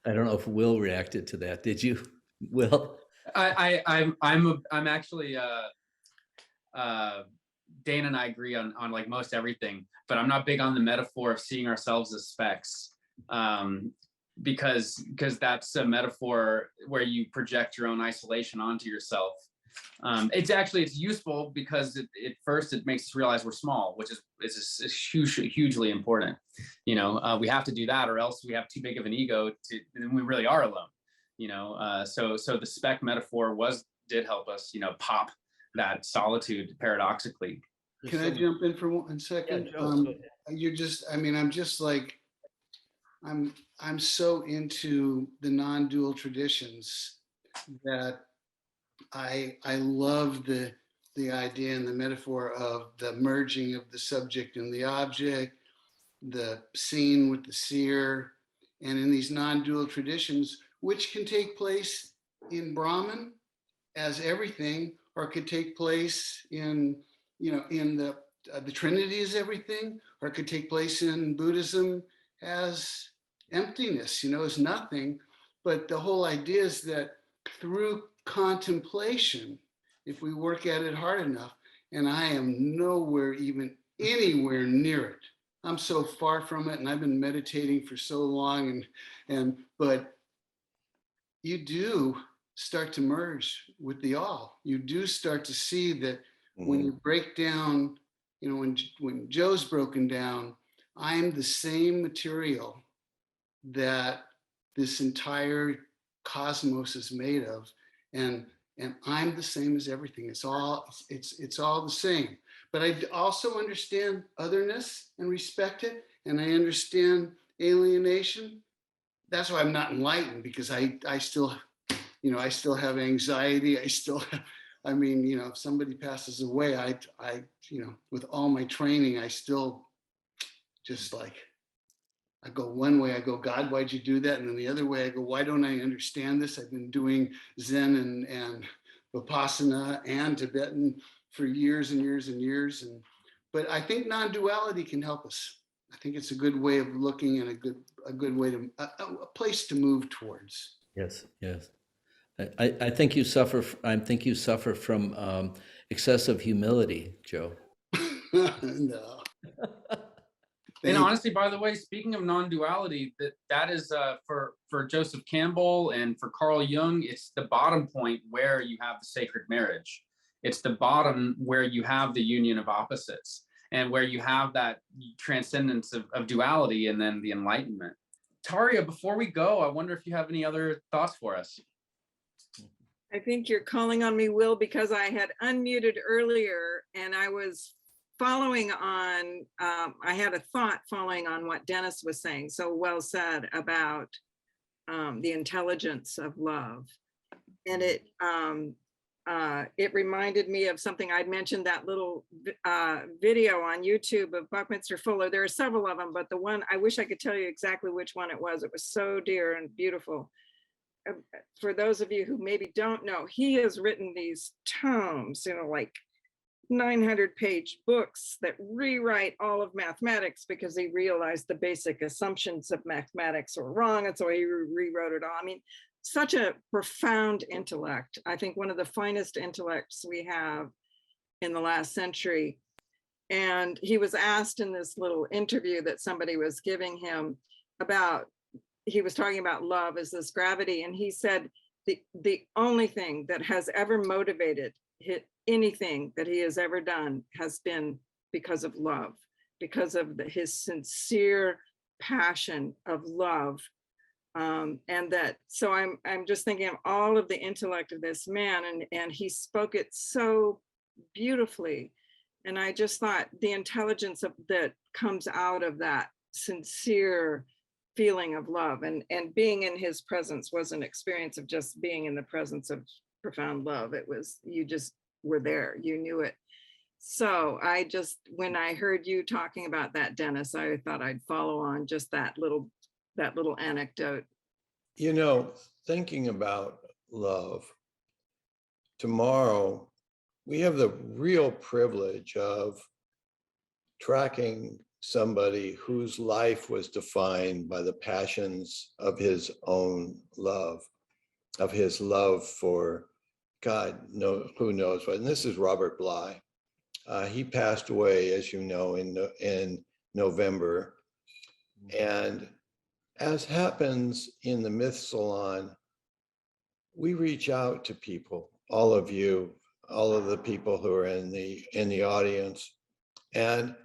I don't know if Will reacted to that. Did you, Will? I'm actually Dana and I agree on like most everything, but I'm not big on the metaphor of seeing ourselves as specks, because that's a metaphor where you project your own isolation onto yourself. It's useful because it makes us realize we're small, which is hugely important. We have to do that, or else we have too big of an ego and we really are alone. So the speck metaphor did help us, pop that solitude paradoxically. Can I jump in for 1 second? Yeah, I'm so into the non-dual traditions that I love the idea and the metaphor of the merging of the subject and the object, the seen with the seer, and in these non-dual traditions, which can take place in Brahman as everything, or could take place in the the Trinity is everything, or it could take place in Buddhism as emptiness, is nothing. But the whole idea is that through contemplation, if we work at it hard enough, and I am nowhere even anywhere near it. I'm so far from it, and I've been meditating for so long, but you do start to merge with the all. You do start to see that when you break down, when Joe's broken down, I'm the same material that this entire cosmos is made of, and I'm the same as everything. It's all the same. But I also understand otherness and respect it, and I understand alienation. That's why I'm not enlightened, because I still have anxiety. I still have, if somebody passes away, I with all my training, I still just I go one way, I go, God, why'd you do that? And then the other way, I go, why don't I understand this? I've been doing Zen and Vipassana and Tibetan for years and years and years. But I think non-duality can help us. I think it's a good way of looking, and a good way to, a place to move towards. Yes, yes. I think you suffer. I think you suffer from excessive humility, Joe. No. And honestly, by the way, speaking of non-duality, that is for Joseph Campbell and for Carl Jung, it's the bottom point where you have the sacred marriage. It's the bottom where you have the union of opposites, and where you have that transcendence of duality, and then the enlightenment. Tayria, before we go, I wonder if you have any other thoughts for us. I think you're calling on me, Will, because I had unmuted earlier and I was following on, I had a thought following on what Dennis was saying, so well said about the intelligence of love. And it reminded me of something I'd mentioned, that little video on YouTube of Buckminster Fuller. There are several of them, but the one, I wish I could tell you exactly which one it was. It was so dear and beautiful. For those of you who maybe don't know, he has written these tomes, like 900-page books that rewrite all of mathematics, because he realized the basic assumptions of mathematics were wrong, and so he rewrote it all. Such a profound intellect. I think one of the finest intellects we have in the last century. And he was asked in this little interview that somebody was giving him about, he was talking about love as this gravity, and he said the only thing that has ever motivated anything that he has ever done has been because of love, because of his sincere passion of love. And that, so I'm just thinking of all of the intellect of this man, and he spoke it so beautifully. And I just thought the intelligence that comes out of that sincere feeling of love, and being in his presence was an experience of just being in the presence of profound love. It was, you just were there, you knew it. So when I heard you talking about that, Dennis, I thought I'd follow on just that little anecdote. Thinking about love, tomorrow we have the real privilege of tracking somebody whose life was defined by the passions of his own love, of his love for God, who knows what. And this is Robert Bly. He passed away, as you know, in November. And as happens in the Myth Salon, we reach out to people, all of you, all of the people who are in the audience, and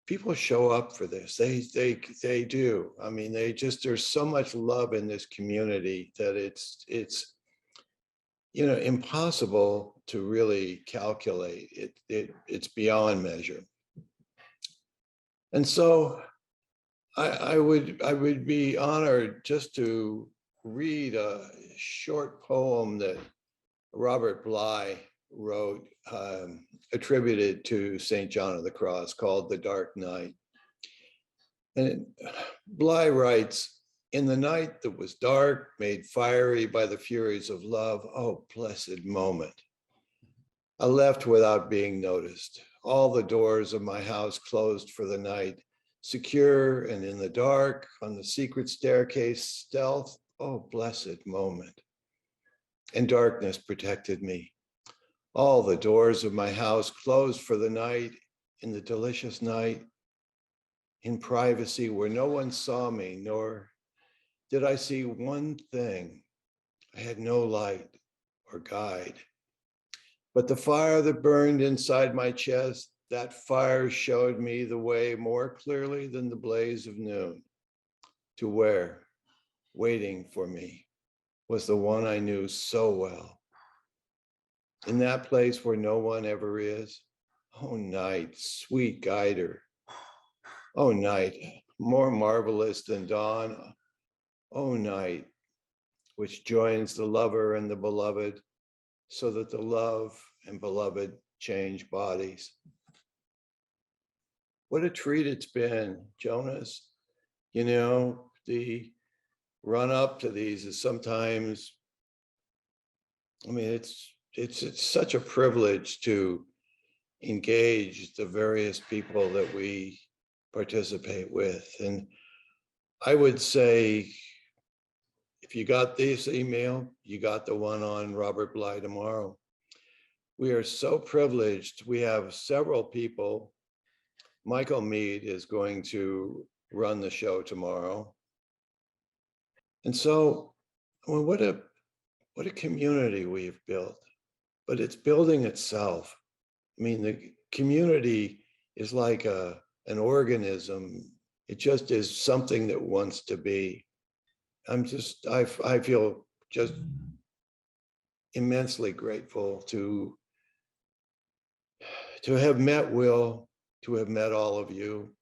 people show up for this. They do. There's so much love in this community that it's impossible to really calculate. It's beyond measure. And so I would be honored just to read a short poem that Robert Bly wrote, attributed to St. John of the Cross, called The Dark Night. And Bly writes, "In the night that was dark, made fiery by the furies of love, oh, blessed moment. I left without being noticed. all the doors of my house closed for the night, secure and in the dark, on the secret staircase, stealth, oh, blessed moment. And darkness protected me. All the doors of my house closed for the night, in the delicious night, in privacy where no one saw me, nor did I see one thing. I had no light or guide. But the fire that burned inside my chest, that fire showed me the way more clearly than the blaze of noon, to where, waiting for me, was the one I knew so well. In that place where no one ever is, oh night, sweet guider. Oh night, more marvelous than dawn. Oh night, which joins the lover and the beloved, so that the love and beloved change bodies. What a treat it's been, Jonas. You know, the run up to these is sometimes, I mean, it's such a privilege to engage the various people that we participate with. And I would say, if you got this email, you got the one on Robert Bly tomorrow. We are so privileged. We have several people. Michael Mead is going to run the show tomorrow. And so, well, what a community we've built, but it's building itself. I mean, the community is like an organism. It just is something that wants to be. I feel just immensely grateful to have met Will, to have met all of you.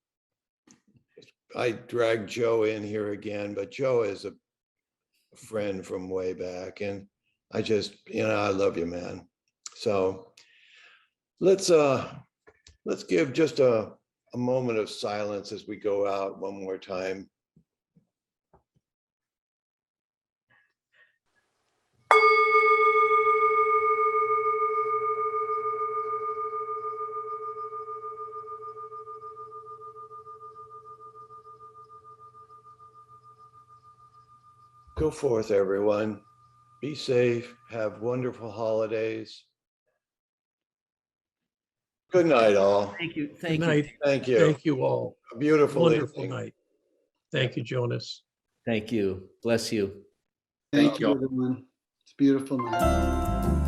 I dragged Joe in here again, but Joe is a friend from way back, and I just, I love you, man. So let's give just a moment of silence as we go out one more time. Go forth, everyone. Be safe. Have wonderful holidays. Good night, all. Thank you. Good Thank you. night. Thank you. Thank you all. A beautiful Wonderful evening. night. Thank you, Jonas. Thank you. Bless you. Thank Thank you, you. everyone. It's a beautiful night.